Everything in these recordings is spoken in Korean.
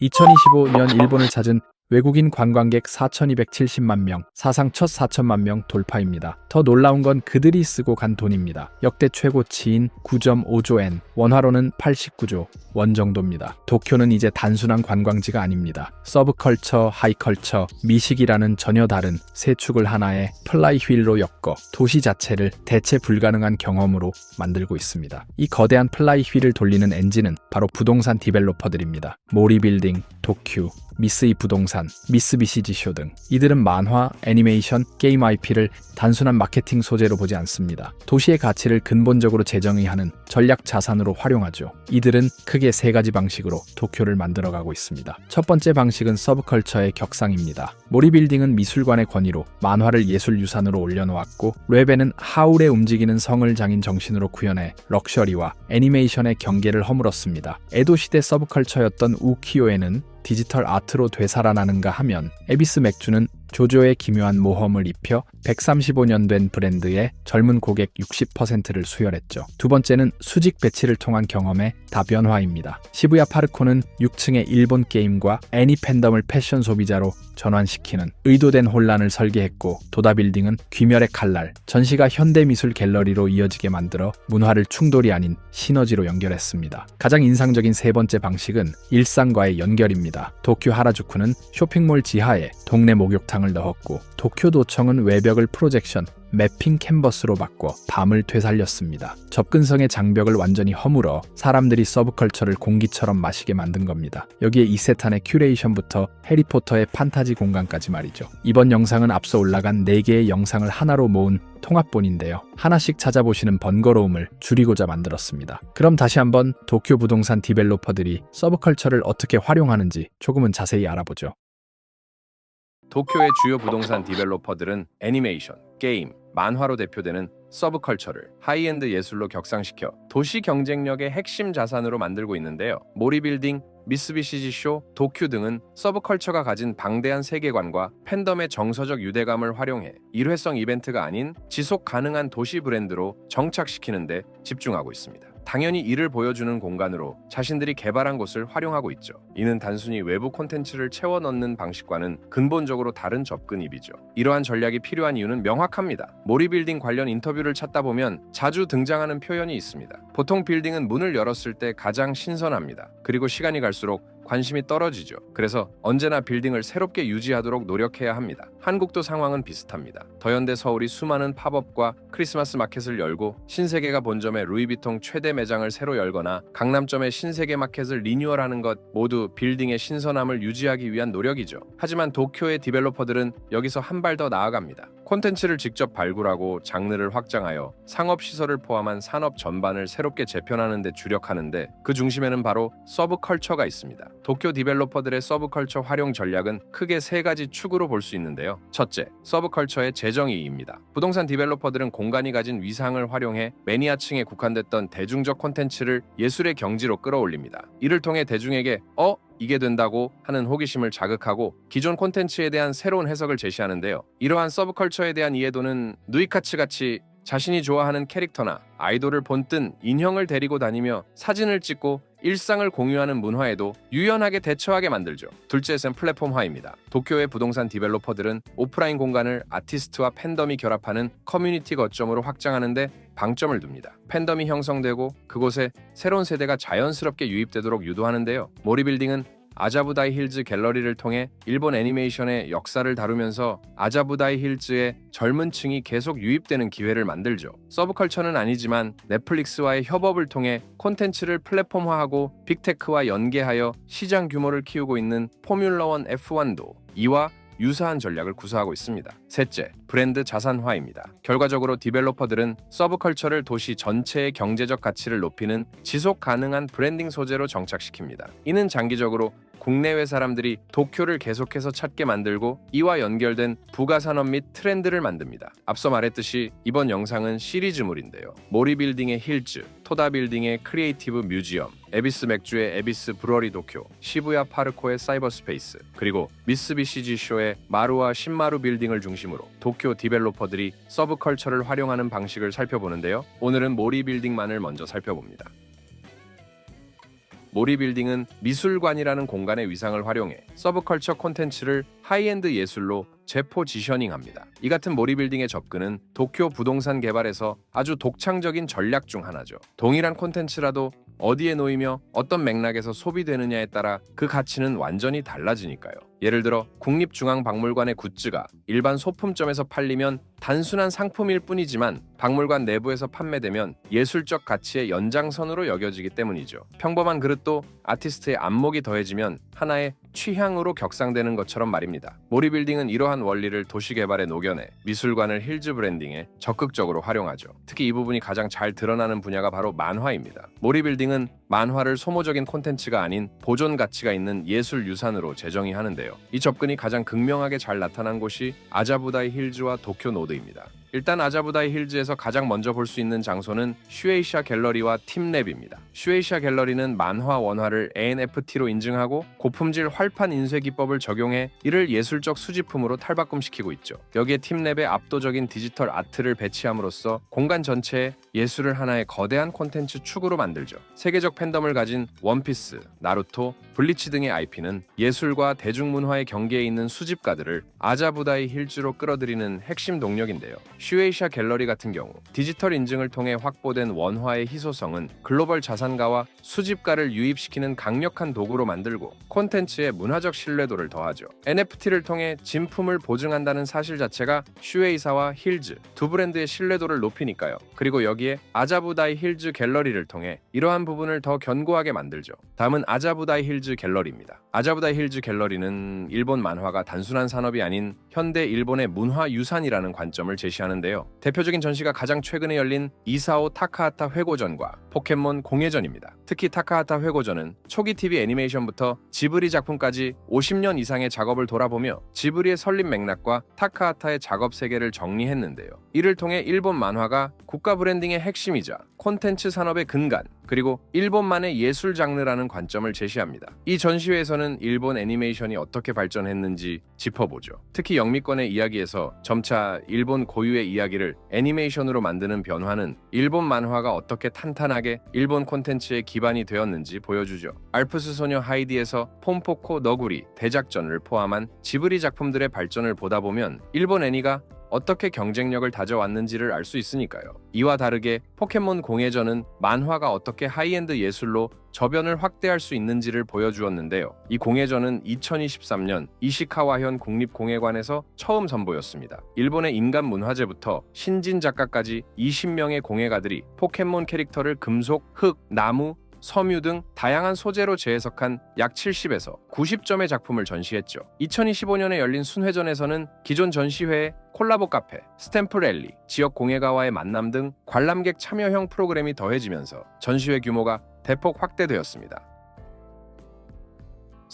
2025년 일본을 찾은 외국인 관광객 4,270만 명, 사상 첫 4천만 명 돌파입니다. 더 놀라운 건 그들이 쓰고 간 돈입니다. 역대 최고치인 9.5조 엔, 원화로는 89조 원 정도입니다. 도쿄는 이제 단순한 관광지가 아닙니다. 서브컬처, 하이컬처, 미식이라는 전혀 다른 세 축을 하나의 플라이 휠로 엮어 도시 자체를 대체 불가능한 경험으로 만들고 있습니다. 이 거대한 플라이 휠을 돌리는 엔진은 바로 부동산 디벨로퍼들입니다. 모리빌딩, 도쿄, 미쓰이 부동산, 미쓰비시지쇼 등 이들은 만화, 애니메이션, 게임 IP를 단순한 마케팅 소재로 보지 않습니다. 도시의 가치를 근본적으로 재정의하는 전략 자산으로 활용하죠. 이들은 크게 세 가지 방식으로 도쿄를 만들어가고 있습니다. 첫 번째 방식은 서브컬처의 격상입니다. 모리빌딩은 미술관의 권위로 만화를 예술유산으로 올려놓았고, 웹에는 하울의 움직이는 성을 장인 정신으로 구현해 럭셔리와 애니메이션의 경계를 허물었습니다. 에도시대 서브컬처였던 우키요에는 디지털 아트로 되살아나는가 하면, 에비스 맥주는 조조의 기묘한 모험을 입혀 135년 된 브랜드의 젊은 고객 60%를 수혈했죠. 두 번째는 수직 배치를 통한 경험의 다변화입니다. 시부야 파르코는 6층의 일본 게임과 애니 팬덤을 패션 소비자로 전환시키는 의도된 혼란을 설계했고, 도다빌딩은 귀멸의 칼날, 전시가 현대미술 갤러리로 이어지게 만들어 문화를 충돌이 아닌 시너지로 연결했습니다. 가장 인상적인 세 번째 방식은 일상과의 연결입니다. 도쿄 하라주쿠는 쇼핑몰 지하에 동네 목욕탕을 넣었고, 도쿄도청은 외벽을 프로젝션, 매핑 캔버스로 바꿔 밤을 되살렸습니다. 접근성의 장벽을 완전히 허물어 사람들이 서브컬처를 공기처럼 마시게 만든 겁니다. 여기에 이세탄의 큐레이션부터 해리포터의 판타지 공간까지 말이죠. 이번 영상은 앞서 올라간 4개의 영상을 하나로 모은 통합본인데요. 하나씩 찾아보시는 번거로움을 줄이고자 만들었습니다. 그럼 다시 한번 도쿄 부동산 디벨로퍼들이 서브컬처를 어떻게 활용하는지 조금은 자세히 알아보죠. 도쿄의 주요 부동산 디벨로퍼들은 애니메이션, 게임, 만화로 대표되는 서브컬처를 하이엔드 예술로 격상시켜 도시 경쟁력의 핵심 자산으로 만들고 있는데요. 모리빌딩, 미쓰비시지쇼, 도쿄 등은 서브컬처가 가진 방대한 세계관과 팬덤의 정서적 유대감을 활용해 일회성 이벤트가 아닌 지속 가능한 도시 브랜드로 정착시키는 데 집중하고 있습니다. 당연히 이를 보여주는 공간으로 자신들이 개발한 곳을 활용하고 있죠. 이는 단순히 외부 콘텐츠를 채워 넣는 방식과는 근본적으로 다른 접근입이죠. 이러한 전략이 필요한 이유는 명확합니다. 모리빌딩 관련 인터뷰를 찾다 보면 자주 등장하는 표현이 있습니다. 보통 빌딩은 문을 열었을 때 가장 신선합니다. 그리고 시간이 갈수록 관심이 떨어지죠. 그래서 언제나 빌딩을 새롭게 유지하도록 노력해야 합니다. 한국도 상황은 비슷합니다. 더현대 서울이 수많은 팝업과 크리스마스 마켓을 열고, 신세계가 본점에 루이비통 최대 매장을 새로 열거나 강남점의 신세계 마켓을 리뉴얼하는 것 모두 빌딩의 신선함을 유지하기 위한 노력이죠. 하지만 도쿄의 디벨로퍼들은 여기서 한 발 더 나아갑니다. 콘텐츠를 직접 발굴하고 장르를 확장하여 상업시설을 포함한 산업 전반을 새롭게 재편하는 데 주력하는데, 그 중심에는 바로 서브컬처가 있습니다. 도쿄 디벨로퍼들의 서브컬처 활용 전략은 크게 세 가지 축으로 볼 수 있는데요. 첫째, 서브컬처의 재정의입니다. 부동산 디벨로퍼들은 공간이 가진 위상을 활용해 매니아층에 국한됐던 대중적 콘텐츠를 예술의 경지로 끌어올립니다. 이를 통해 대중에게 이게 된다고 하는 호기심을 자극하고 기존 콘텐츠에 대한 새로운 해석을 제시하는데요. 이러한 서브컬처에 대한 이해도는 누이카츠같이 자신이 좋아하는 캐릭터나 아이돌을 본뜬 인형을 데리고 다니며 사진을 찍고 일상을 공유하는 문화에도 유연하게 대처하게 만들죠. 둘째는 플랫폼화입니다. 도쿄의 부동산 디벨로퍼들은 오프라인 공간을 아티스트와 팬덤이 결합하는 커뮤니티 거점으로 확장하는데 방점을 둡니다. 팬덤이 형성되고 그곳에 새로운 세대가 자연스럽게 유입되도록 유도하는데요. 모리빌딩은 아자부다이 힐즈 갤러리를 통해 일본 애니메이션의 역사를 다루면서 아자부다이 힐즈의 젊은 층이 계속 유입되는 기회를 만들죠. 서브컬처는 아니지만 넷플릭스와의 협업을 통해 콘텐츠를 플랫폼화하고 빅테크와 연계하여 시장 규모를 키우고 있는 포뮬러1 F1도 이와 유사한 전략을 구사하고 있습니다. 셋째, 브랜드 자산화입니다. 결과적으로 디벨로퍼들은 서브컬처를 도시 전체의 경제적 가치를 높이는 지속 가능한 브랜딩 소재로 정착시킵니다. 이는 장기적으로 국내외 사람들이 도쿄를 계속해서 찾게 만들고, 이와 연결된 부가산업 및 트렌드를 만듭니다. 앞서 말했듯이 이번 영상은 시리즈물인데요. 모리빌딩의 힐즈, 토다빌딩의 크리에이티브 뮤지엄, 에비스 맥주의 에비스 브러리 도쿄, 시부야 파르코의 사이버스페이스, 그리고 미쓰비시지쇼의 마루와 신마루 빌딩을 중심으로 도쿄 디벨로퍼들이 서브컬처를 활용하는 방식을 살펴보는데요. 오늘은 모리빌딩만을 먼저 살펴봅니다. 모리빌딩은 미술관이라는 공간의 위상을 활용해 서브컬처 콘텐츠를 하이엔드 예술로 재포지셔닝합니다. 이 같은 모리빌딩의 접근은 도쿄 부동산 개발에서 아주 독창적인 전략 중 하나죠. 동일한 콘텐츠라도 어디에 놓이며 어떤 맥락에서 소비되느냐에 따라 그 가치는 완전히 달라지니까요. 예를 들어 국립중앙박물관의 굿즈가 일반 소품점에서 팔리면 단순한 상품일 뿐이지만 박물관 내부에서 판매되면 예술적 가치의 연장선으로 여겨지기 때문이죠. 평범한 그릇도 아티스트의 안목이 더해지면 하나의 취향으로 격상되는 것처럼 말입니다. 모리빌딩은 이러한 원리를 도시개발에 녹여내 미술관을 힐즈 브랜딩에 적극적으로 활용하죠. 특히 이 부분이 가장 잘 드러나는 분야가 바로 만화입니다. 모리빌딩은 만화를 소모적인 콘텐츠가 아닌 보존 가치가 있는 예술 유산으로 재정의 하는데요. 이 접근이 가장 극명하게 잘 나타난 곳이 아자부다이 힐즈와 도쿄 노드입니다. 일단 아자부다이 힐즈에서 가장 먼저 볼 수 있는 장소는 슈에이샤 갤러리와 팀랩입니다. 슈에이샤 갤러리는 만화 원화를 NFT로 인증하고 고품질 활판 인쇄 기법을 적용해 이를 예술적 수집품으로 탈바꿈시키고 있죠. 여기에 팀랩의 압도적인 디지털 아트를 배치함으로써 공간 전체에 예술을 하나의 거대한 콘텐츠 축으로 만들죠. 세계적 팬덤을 가진 원피스, 나루토, 블리치 등의 IP는 예술과 대중문화의 경계에 있는 수집가들을 아자부다이 힐즈로 끌어들이는 핵심 동력인데요. 슈에이샤 갤러리 같은 경우 디지털 인증을 통해 확보된 원화의 희소성은 글로벌 자산가와 수집가를 유입시키는 강력한 도구로 만들고 콘텐츠의 문화적 신뢰도를 더하죠. NFT를 통해 진품을 보증한다는 사실 자체가 슈에이사와 힐즈 두 브랜드의 신뢰도를 높이니까요. 그리고 여기에 아자부다이 힐즈 갤러리를 통해 이러한 부분을 더 견고하게 만들죠. 다음은 아자부다이 힐즈 갤러리입니다. 아자부다이 힐즈 갤러리는 일본 만화가 단순한 산업이 아닌 현대 일본의 문화 유산이라는 관점을 제시하는데요. 대표적인 전시가 가장 최근에 열린 이사오 타카하타 회고전과 포켓몬 공예전입니다. 특히 타카하타 회고전은 초기 TV 애니메이션부터 지브리 작품까지 50년 이상의 작업을 돌아보며 지브리의 설립 맥락과 타카하타의 작업 세계를 정리했는데요. 이를 통해 일본 만화가 국가 브랜딩의 핵심이자 콘텐츠 산업의 근간, 그리고 일본만의 예술 장르라는 관점을 제시합니다. 이 전시회에서는 일본 애니메이션이 어떻게 발전했는지 짚어보죠. 특히 영미권의 이야기에서 점차 일본 고유의 이야기를 애니메이션으로 만드는 변화는 일본 만화가 어떻게 탄탄하게 일본 콘텐츠의 기반이 되었는지 보여주죠. 알프스 소녀 하이디에서 폼포코 너구리, 대작전을 포함한 지브리 작품들의 발전을 보다 보면 일본 애니가 어떻게 경쟁력을 다져왔는지를 알 수 있으니까요. 이와 다르게 포켓몬 공예전은 만화가 어떻게 하이엔드 예술로 저변을 확대할 수 있는지를 보여주었는데요. 이 공예전은 2023년 이시카와현 국립공예관에서 처음 선보였습니다. 일본의 인간 문화재부터 신진 작가까지 20명의 공예가들이 포켓몬 캐릭터를 금속, 흙, 나무, 섬유 등 다양한 소재로 재해석한 약 70에서 90점의 작품을 전시했죠. 2025년에 열린 순회전에서는 기존 전시회에 콜라보 카페, 스탬프 랠리, 지역 공예가와의 만남 등 관람객 참여형 프로그램이 더해지면서 전시회 규모가 대폭 확대되었습니다.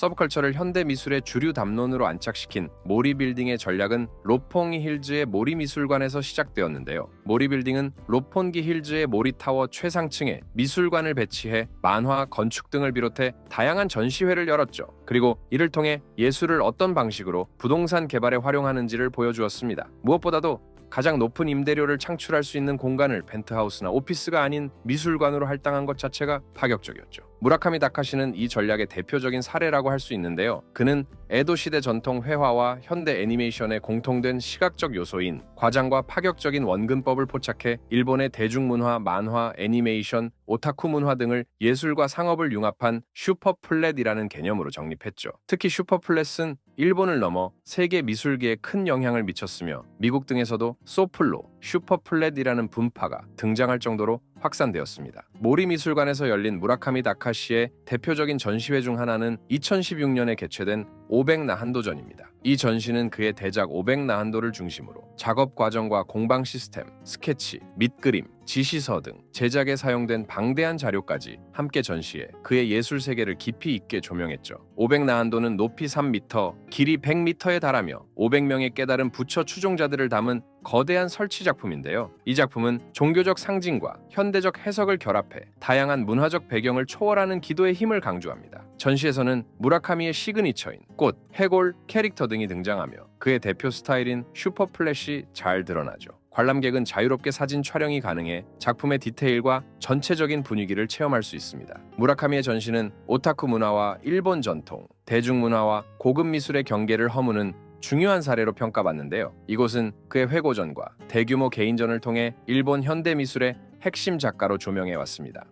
서브컬처를 현대 미술의 주류 담론으로 안착시킨 모리빌딩의 전략은 롭퐁기 힐즈의 모리미술관에서 시작되었는데요. 모리빌딩은 롭폰기 힐즈의 모리타워 최상층에 미술관을 배치해 만화, 건축 등을 비롯해 다양한 전시회를 열었죠. 그리고 이를 통해 예술을 어떤 방식으로 부동산 개발에 활용하는지를 보여주었습니다. 무엇보다도 가장 높은 임대료를 창출할 수 있는 공간을 펜트하우스나 오피스가 아닌 미술관으로 할당한 것 자체가 파격적이었죠. 무라카미 다카시는 이 전략의 대표적인 사례라고 할 수 있는데요. 그는 에도 시대 전통 회화와 현대 애니메이션의 공통된 시각적 요소인 과장과 파격적인 원근법을 포착해 일본의 대중문화, 만화, 애니메이션, 오타쿠 문화 등을 예술과 상업을 융합한 슈퍼플랫이라는 개념으로 정립했죠. 특히 슈퍼플랫은 일본을 넘어 세계 미술계에 큰 영향을 미쳤으며 미국 등에서도 소플로, 슈퍼플랫이라는 분파가 등장할 정도로 확산되었습니다. 모리미술관에서 열린 무라카미 다카시의 대표적인 전시회 중 하나는 2016년에 개최된 500나한도전입니다. 이 전시는 그의 대작 500나한도를 중심으로 작업 과정과 공방 시스템, 스케치, 밑그림, 지시서 등 제작에 사용된 방대한 자료까지 함께 전시해 그의 예술 세계를 깊이 있게 조명했죠. 500나한도는 높이 3m, 길이 100m에 달하며 500명의 깨달은 부처 추종자들을 담은 거대한 설치 작품인데요. 이 작품은 종교적 상징과 현대적 해석을 결합해 다양한 문화적 배경을 초월하는 기도의 힘을 강조합니다. 전시에서는 무라카미의 시그니처인 꽃, 해골, 캐릭터 등이 등장하며 그의 대표 스타일인 슈퍼 플래시 잘 드러나죠. 관람객은 자유롭게 사진 촬영이 가능해 작품의 디테일과 전체적인 분위기를 체험할 수 있습니다. 무라카미의 전시는 오타쿠 문화와 일본 전통, 대중문화와 고급 미술의 경계를 허무는 중요한 사례로 평가받는데요. 이곳은 그의 회고전과 대규모 개인전을 통해 일본 현대 미술의 핵심 작가로 조명해 왔습니다.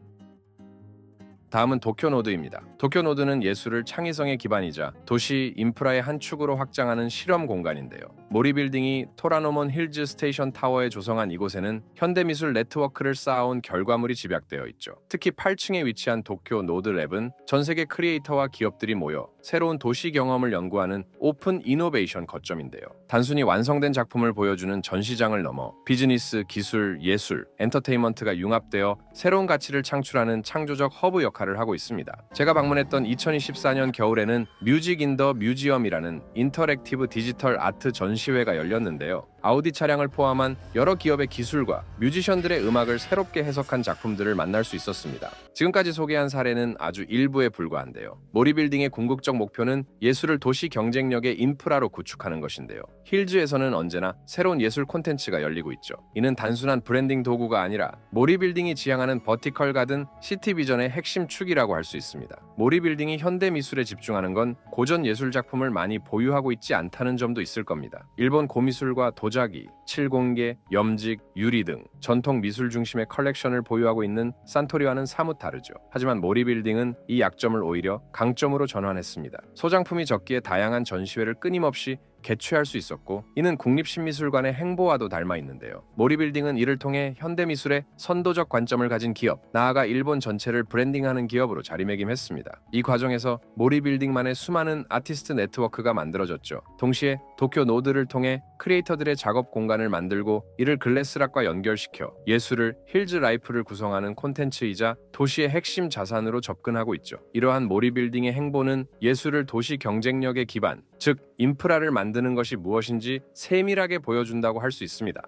다음은 도쿄노드입니다. 도쿄노드는 예술을 창의성의 기반이자 도시 인프라의 한 축으로 확장하는 실험 공간인데요. 모리빌딩이 토라노몬 힐즈 스테이션 타워에 조성한 이곳에는 현대미술 네트워크를 쌓아온 결과물이 집약되어 있죠. 특히 8층에 위치한 도쿄노드랩은 전 세계 크리에이터와 기업들이 모여 새로운 도시 경험을 연구하는 오픈 이노베이션 거점인데요. 단순히 완성된 작품을 보여주는 전시장을 넘어 비즈니스, 기술, 예술, 엔터테인먼트가 융합되어 새로운 가치를 창출하는 창조적 허브 역할을 하고 있습니다. 제가 방문했던 2024년 겨울에는 뮤직 인 더 뮤지엄이라는 인터랙티브 디지털 아트 전시회가 열렸는데요. 아우디 차량을 포함한 여러 기업의 기술과 뮤지션들의 음악을 새롭게 해석한 작품들을 만날 수 있었습니다. 지금까지 소개한 사례는 아주 일부에 불과한데요. 모리빌딩의 궁극적 목표는 예술을 도시 경쟁력의 인프라로 구축하는 것인데요. 힐즈에서는 언제나 새로운 예술 콘텐츠가 열리고 있죠. 이는 단순한 브랜딩 도구가 아니라 모리빌딩이 지향하는 버티컬 가든 시티 비전의 핵심 축이라고 할 수 있습니다. 모리빌딩이 현대 미술에 집중하는 건 고전 예술 작품을 많이 보유하고 있지 않다는 점도 있을 겁니다. 일본 고미술과 도자기, 칠공계, 염직, 유리 등 전통 미술 중심의 컬렉션을 보유하고 있는 산토리와는 사뭇 다르죠. 하지만 모리빌딩은 이 약점을 오히려 강점으로 전환했습니다. 소장품이 적기에 다양한 전시회를 끊임없이 개최할 수 있었고 이는 국립신미술관의 행보와도 닮아 있는데요. 모리빌딩은 이를 통해 현대미술의 선도적 관점을 가진 기업, 나아가 일본 전체를 브랜딩하는 기업으로 자리매김했습니다. 이 과정에서 모리빌딩만의 수많은 아티스트 네트워크가 만들어졌죠. 동시에 도쿄 노드를 통해 크리에이터들의 작업 공간을 만들고 이를 글래스락과 연결시켜 예술을 힐즈 라이프를 구성하는 콘텐츠이자 도시의 핵심 자산으로 접근하고 있죠. 이러한 모리빌딩의 행보는 예술을 도시 경쟁력의 기반, 즉 인프라를 만드는 것이 무엇인지 세밀하게 보여준다고 할 수 있습니다.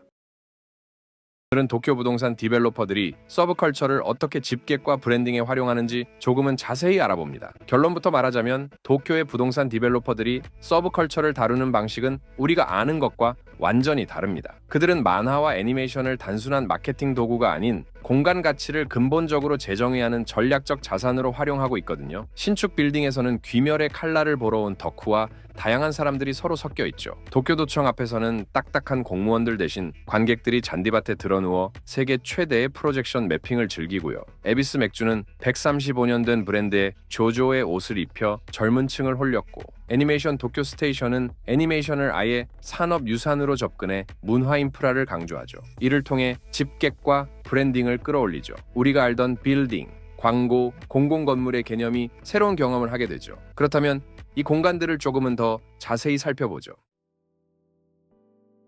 오늘은 도쿄 부동산 디벨로퍼들이 서브컬처를 어떻게 집객과 브랜딩에 활용하는지 조금은 자세히 알아봅니다. 결론부터 말하자면 도쿄의 부동산 디벨로퍼들이 서브컬처를 다루는 방식은 우리가 아는 것과 완전히 다릅니다. 그들은 만화와 애니메이션을 단순한 마케팅 도구가 아닌 공간 가치를 근본적으로 재정의하는 전략적 자산으로 활용하고 있거든요. 신축 빌딩에서는 귀멸의 칼날을 보러 온 덕후와 다양한 사람들이 서로 섞여 있죠. 도쿄도청 앞에서는 딱딱한 공무원들 대신 관객들이 잔디밭에 드러누워 세계 최대의 프로젝션 매핑을 즐기고요. 에비스 맥주는 135년 된 브랜드의 조조의 옷을 입혀 젊은 층을 홀렸고, 애니메이션 도쿄 스테이션은 애니메이션을 아예 산업 유산으로 접근해 문화 인프라를 강조하죠. 이를 통해 집객과 브랜딩을 끌어올리죠. 우리가 알던 빌딩, 광고, 공공건물의 개념이 새로운 경험을 하게 되죠. 그렇다면 이 공간들을 조금은 더 자세히 살펴보죠.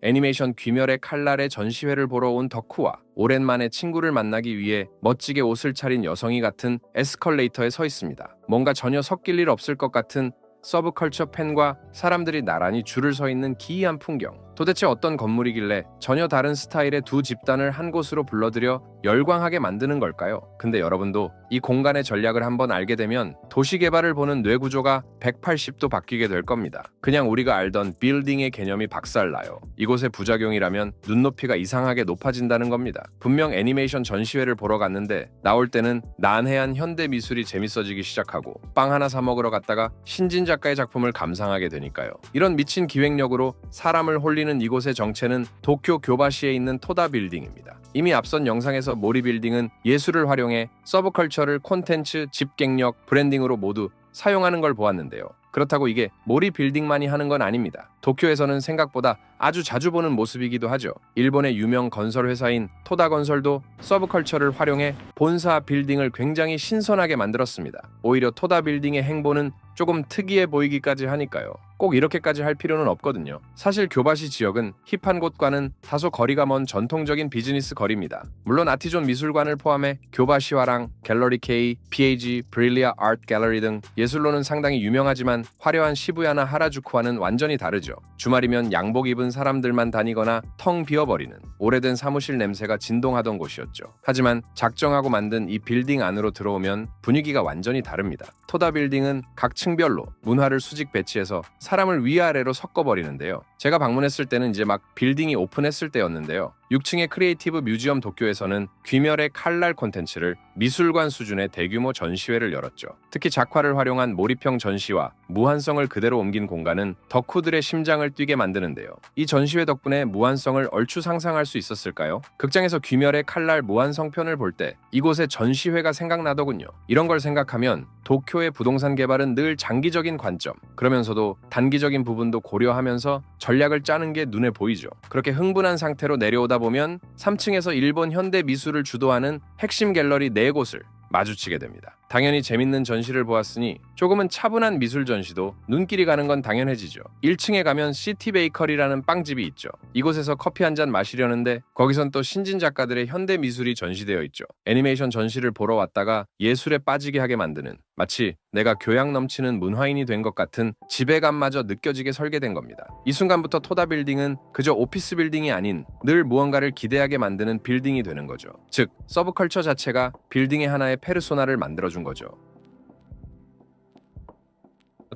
애니메이션 귀멸의 칼날의 전시회를 보러 온 덕후와 오랜만에 친구를 만나기 위해 멋지게 옷을 차린 여성이 같은 에스컬레이터에 서 있습니다. 뭔가 전혀 섞일 일 없을 것 같은 서브컬처 팬과 사람들이 나란히 줄을 서 있는 기이한 풍경. 도대체 어떤 건물이길래 전혀 다른 스타일의 두 집단을 한 곳으로 불러들여 열광하게 만드는 걸까요? 근데 여러분도 이 공간의 전략을 한번 알게 되면 도시개발을 보는 뇌구조가 180도 바뀌게 될 겁니다. 그냥 우리가 알던 빌딩의 개념이 박살나요. 이곳의 부작용이라면 눈높이가 이상하게 높아진다는 겁니다. 분명 애니메이션 전시회를 보러 갔는데 나올 때는 난해한 현대 미술이 재밌어지기 시작하고 빵 하나 사 먹으러 갔다가 신진 작가의 작품을 감상하게 되니까요. 이런 미친 기획력으로 사람을 홀리는 이곳의 정체는 도쿄 교바시에 있는 토다 빌딩입니다. 이미 앞선 영상에서 모리빌딩은 예술을 활용해 서브컬처를 콘텐츠, 집객력, 브랜딩으로 모두 사용하는 걸 보았는데요. 그렇다고 이게 모리빌딩만이 하는 건 아닙니다. 도쿄에서는 생각보다 아주 자주 보는 모습이기도 하죠. 일본의 유명 건설 회사인 토다건설도 서브컬처를 활용해 본사 빌딩을 굉장히 신선하게 만들었습니다. 오히려 토다 빌딩의 행보는 조금 특이해 보이기까지 하니까요. 꼭 이렇게까지 할 필요는 없거든요. 사실 교바시 지역은 힙한 곳과는 다소 거리가 먼 전통적인 비즈니스 거리입니다. 물론 아티존 미술관을 포함해 교바시화랑 갤러리 K, PAG, 브릴리아 아트 갤러리 등 예술로는 상당히 유명하지만 화려한 시부야나 하라주쿠와는 완전히 다르죠. 주말이면 양복 입은 사람들만 다니거나 텅 비어버리는 오래된 사무실 냄새가 진동하던 곳이었죠. 하지만 작정하고 만든 이 빌딩 안으로 들어오면 분위기가 완전히 다릅니다. 토다 빌딩은 각 층별로 문화를 수직 배치해서 사람을 위아래로 섞어버리는데요. 제가 방문했을 때는 이제 막 빌딩이 오픈했을 때였는데요. 6층의 크리에이티브 뮤지엄 도쿄에서는 귀멸의 칼날 콘텐츠를 미술관 수준의 대규모 전시회를 열었죠. 특히 작화를 활용한 몰입형 전시와 무한성을 그대로 옮긴 공간은 덕후들의 심장을 뛰게 만드는데요. 이 전시회 덕분에 무한성을 얼추 상상할 수 있었을까요? 극장에서 귀멸의 칼날 무한성편을 볼 때 이곳의 전시회가 생각나더군요. 이런 걸 생각하면 도쿄의 부동산 개발은 늘 장기적인 관점, 그러면서도 단기적인 부분도 고려하면서 전략을 짜는 게 눈에 보이죠. 그렇게 흥분한 상태로 내려오다 보면 3층에서 일본 현대 미술을 주도하는 핵심 갤러리 4곳을 마주치게 됩니다. 당연히 재밌는 전시를 보았으니 조금은 차분한 미술 전시도 눈길이 가는 건 당연해지죠. 1층에 가면 시티 베이커리라는 빵집이 있죠. 이곳에서 커피 한 잔 마시려는데 거기선 또 신진 작가들의 현대 미술이 전시되어 있죠. 애니메이션 전시를 보러 왔다가 예술에 빠지게 하게 만드는, 마치 내가 교양 넘치는 문화인이 된 것 같은 지배감마저 느껴지게 설계된 겁니다. 이 순간부터 토다 빌딩은 그저 오피스 빌딩이 아닌 늘 무언가를 기대하게 만드는 빌딩이 되는 거죠. 즉, 서브컬처 자체가 빌딩의 하나의 페르소나를 만들어준 거죠.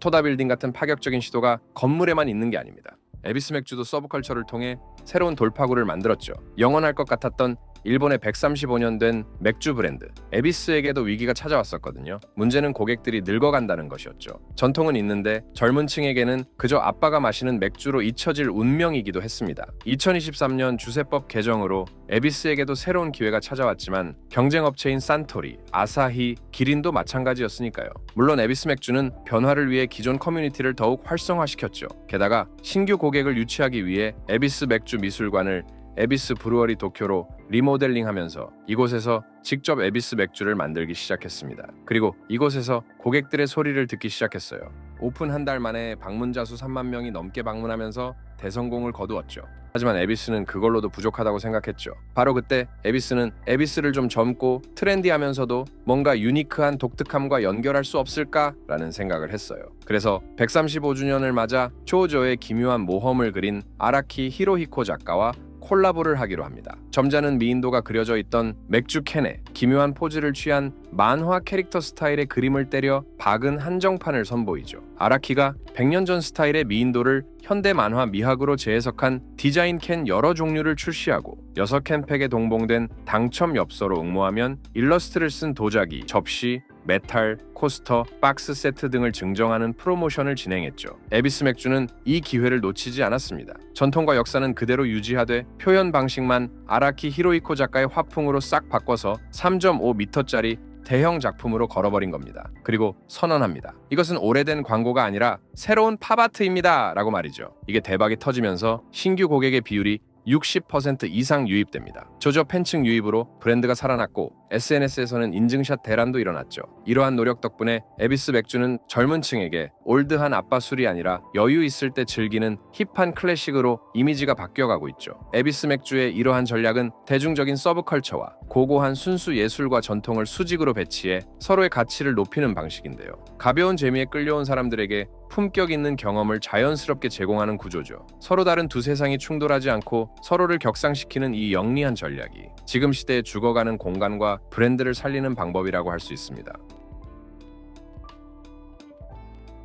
토다 빌딩 같은 파격적인 시도가 건물에만 있는 게 아닙니다. 에비스 맥주도 서브컬처를 통해 새로운 돌파구를 만들었죠. 영원할 것 같았던 일본의 135년 된 맥주 브랜드 에비스에게도 위기가 찾아왔었거든요. 문제는 고객들이 늙어간다는 것이었죠. 전통은 있는데 젊은 층에게는 그저 아빠가 마시는 맥주로 잊혀질 운명이기도 했습니다. 2023년 주세법 개정으로 에비스에게도 새로운 기회가 찾아왔지만 경쟁업체인 산토리, 아사히, 기린도 마찬가지였으니까요. 물론 에비스 맥주는 변화를 위해 기존 커뮤니티를 더욱 활성화시켰죠. 게다가 신규 고객을 유치하기 위해 에비스 맥주 미술관을 에비스 브루어리 도쿄로 리모델링하면서 이곳에서 직접 에비스 맥주를 만들기 시작했습니다. 그리고 이곳에서 고객들의 소리를 듣기 시작했어요. 오픈 한 달 만에 방문자 수 3만 명이 넘게 방문하면서 대성공을 거두었죠. 하지만 에비스는 그걸로도 부족하다고 생각했죠. 바로 그때 에비스는 에비스를 좀 젊고 트렌디하면서도 뭔가 유니크한 독특함과 연결할 수 없을까라는 생각을 했어요. 그래서 135주년을 맞아 초조의 기묘한 모험을 그린 아라키 히로히코 작가와 콜라보를 하기로 합니다. 점잖은 미인도가 그려져 있던 맥주 캔에 기묘한 포즈를 취한 만화 캐릭터 스타일의 그림을 때려 박은 한정판을 선보이죠. 아라키가 100년 전 스타일의 미인도를 현대 만화 미학으로 재해석한 디자인 캔 여러 종류를 출시하고 6캔 팩에 동봉된 당첨 엽서로 응모하면 일러스트를 쓴 도자기, 접시, 메탈, 코스터, 박스 세트 등을 증정하는 프로모션을 진행했죠. 에비스 맥주는 이 기회를 놓치지 않았습니다. 전통과 역사는 그대로 유지하되 표현 방식만 아라키 히로히코 작가의 화풍으로 싹 바꿔서 3.5m짜리 대형 작품으로 걸어버린 겁니다. 그리고 선언합니다. 이것은 오래된 광고가 아니라 새로운 팝아트입니다 라고 말이죠. 이게 대박이 터지면서 신규 고객의 비율이 60% 이상 유입됩니다. 조조 팬층 유입으로 브랜드가 살아났고 SNS에서는 인증샷 대란도 일어났죠. 이러한 노력 덕분에 에비스 맥주는 젊은 층에게 올드한 아빠 술이 아니라 여유 있을 때 즐기는 힙한 클래식으로 이미지가 바뀌어가고 있죠. 에비스 맥주의 이러한 전략은 대중적인 서브컬처와 고고한 순수 예술과 전통을 수직으로 배치해 서로의 가치를 높이는 방식인데요. 가벼운 재미에 끌려온 사람들에게 품격 있는 경험을 자연스럽게 제공하는 구조죠. 서로 다른 두 세상이 충돌하지 않고 서로를 격상시키는 이 영리한 전략이 지금 시대에 죽어가는 공간과 브랜드를 살리는 방법이라고 할 수 있습니다.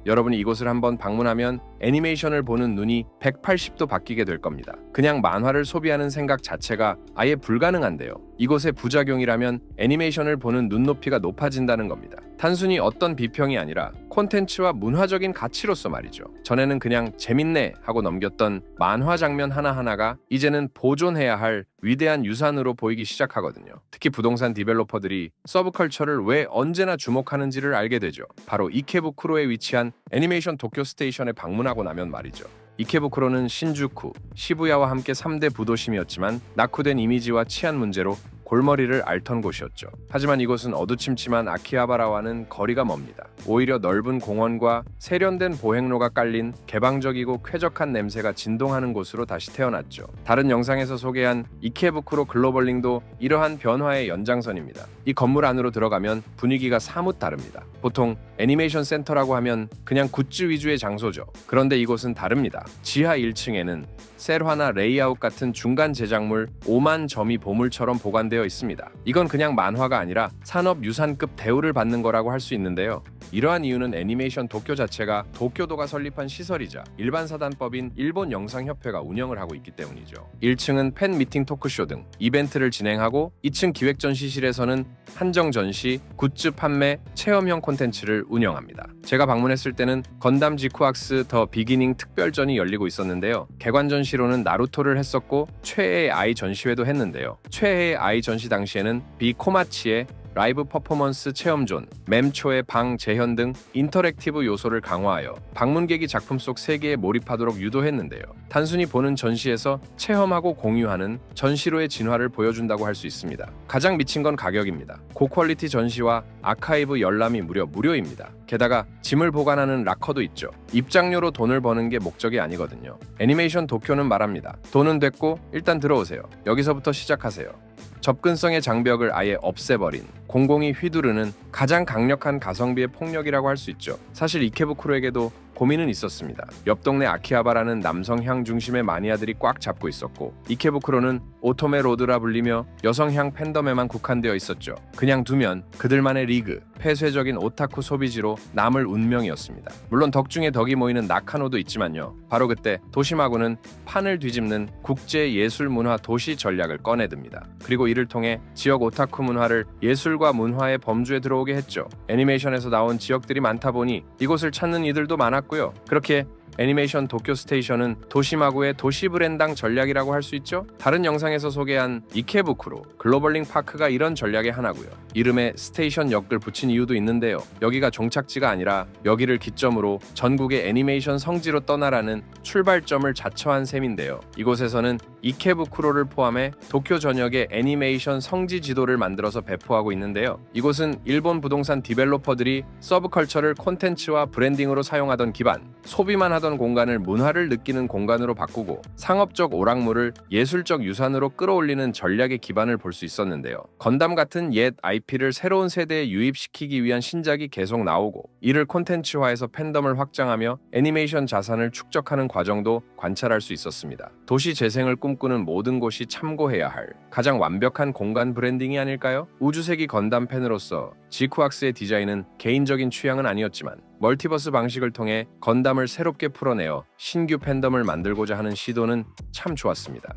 여러분이 이곳을 한번 방문하면 애니메이션을 보는 눈이 180도 바뀌게 될 겁니다. 그냥 만화를 소비하는 생각 자체가 아예 불가능한데요. 이곳의 부작용이라면 애니메이션을 보는 눈높이가 높아진다는 겁니다. 단순히 어떤 비평이 아니라 콘텐츠와 문화적인 가치로서 말이죠. 전에는 그냥 재밌네 하고 넘겼던 만화 장면 하나하나가 이제는 보존해야 할 위대한 유산으로 보이기 시작하거든요. 특히 부동산 디벨로퍼들이 서브컬처를 왜 언제나 주목하는지를 알게 되죠. 바로 이케부쿠로에 위치한 애니메이션 도쿄 스테이션에 방문하고 나면 말이죠. 이케부쿠로는 신주쿠, 시부야와 함께 3대 부도심이었지만 낙후된 이미지와 치안 문제로 골머리를 앓던 곳이었죠. 하지만 이곳은 어두침침한 아키하바라와는 거리가 멉니다. 오히려 넓은 공원과 세련된 보행로가 깔린 개방적이고 쾌적한 냄새가 진동하는 곳으로 다시 태어났죠. 다른 영상에서 소개한 이케부쿠로 글로벌링도 이러한 변화의 연장선입니다. 이 건물 안으로 들어가면 분위기가 사뭇 다릅니다. 보통 애니메이션 센터라고 하면 그냥 굿즈 위주의 장소죠. 그런데 이곳은 다릅니다. 지하 1층에는 셀화나 레이아웃 같은 중간 제작물 5만 점이 보물처럼 보관되어 있습니다. 이건 그냥 만화가 아니라 산업유산급 대우를 받는 거라고 할 수 있는데요. 이러한 이유는 애니메이션 도쿄 자체가 도쿄도가 설립한 시설이자 일반 사단법인 일본 영상협회가 운영을 하고 있기 때문이죠. 1층은 팬 미팅 토크쇼 등 이벤트를 진행하고 2층 기획전시실에서는 한정 전시, 굿즈 판매, 체험형 콘텐츠를 운영합니다. 제가 방문했을 때는 건담 지쿠악스 더 비기닝 특별전이 열리고 있었는데요. 개관 전시로는 나루토를 했었고 최애의 아이 전시회도 했는데요. 최애의 아이 전시 당시에는 비코마치의 라이브 퍼포먼스 체험존, 맴초의 방 재현 등 인터랙티브 요소를 강화하여 방문객이 작품 속 세계에 몰입하도록 유도했는데요. 단순히 보는 전시에서 체험하고 공유하는 전시로의 진화를 보여준다고 할 수 있습니다. 가장 미친 건 가격입니다. 고퀄리티 전시와 아카이브 열람이 무료입니다. 게다가 짐을 보관하는 락커도 있죠. 입장료로 돈을 버는 게 목적이 아니거든요. 애니메이션 도쿄는 말합니다. 돈은 됐고 일단 들어오세요. 여기서부터 시작하세요. 접근성의 장벽을 아예 없애버린 공공이 휘두르는 가장 강력한 가성비의 폭력이라고 할 수 있죠. 사실 이케부쿠로에게도 고민은 있었습니다. 옆 동네 아키하바라는 남성향 중심의 마니아들이 꽉 잡고 있었고 이케부쿠로는 오토메 로드라 불리며 여성향 팬덤에만 국한되어 있었죠. 그냥 두면 그들만의 리그, 폐쇄적인 오타쿠 소비지로 남을 운명이었습니다. 물론 덕 중에 덕이 모이는 나카노도 있지만요. 바로 그때 도시마구는 판을 뒤집는 국제예술문화 도시 전략을 꺼내듭니다. 그리고 이를 통해 지역 오타쿠 문화를 예술과 문화의 범주에 들어오게 했죠. 애니메이션에서 나온 지역들이 많다 보니 이곳을 찾는 이들도 많았고 그렇게 애니메이션 도쿄 스테이션은 도시마구의 도시 브랜당 전략이라고 할 수 있죠. 다른 영상에서 소개한 이케부쿠로 글로벌링 파크가 이런 전략의 하나고요. 이름에 스테이션 역을 붙인 이유도 있는데요. 여기가 종착지가 아니라 여기를 기점으로 전국의 애니메이션 성지로 떠나라는 출발점을 자처한 셈인데요. 이곳에서는 이케부쿠로를 포함해 도쿄 전역의 애니메이션 성지 지도를 만들어서 배포하고 있는데요. 이곳은 일본 부동산 디벨로퍼들이 서브컬처를 콘텐츠와 브랜딩으로 사용하던 기반, 소비만 하던 공간을 문화를 느끼는 공간으로 바꾸고 상업적 오락물을 예술적 유산으로 끌어올리는 전략의 기반을 볼 수 있었는데요. 건담 같은 옛 IP를 새로운 세대에 유입시키기 위한 신작이 계속 나오고 이를 콘텐츠화해서 팬덤을 확장하며 애니메이션 자산을 축적하는 과정도 관찰할 수 있었습니다. 도시 재생을 꿈꾸는 모든 곳이 참고해야 할 가장 완벽한 공간 브랜딩이 아닐까요? 우주세기 건담 팬으로서 지쿠악스의 디자인은 개인적인 취향은 아니었지만 멀티버스 방식을 통해 건담을 새롭게 풀어내어 신규 팬덤을 만들고자 하는 시도는 참 좋았습니다.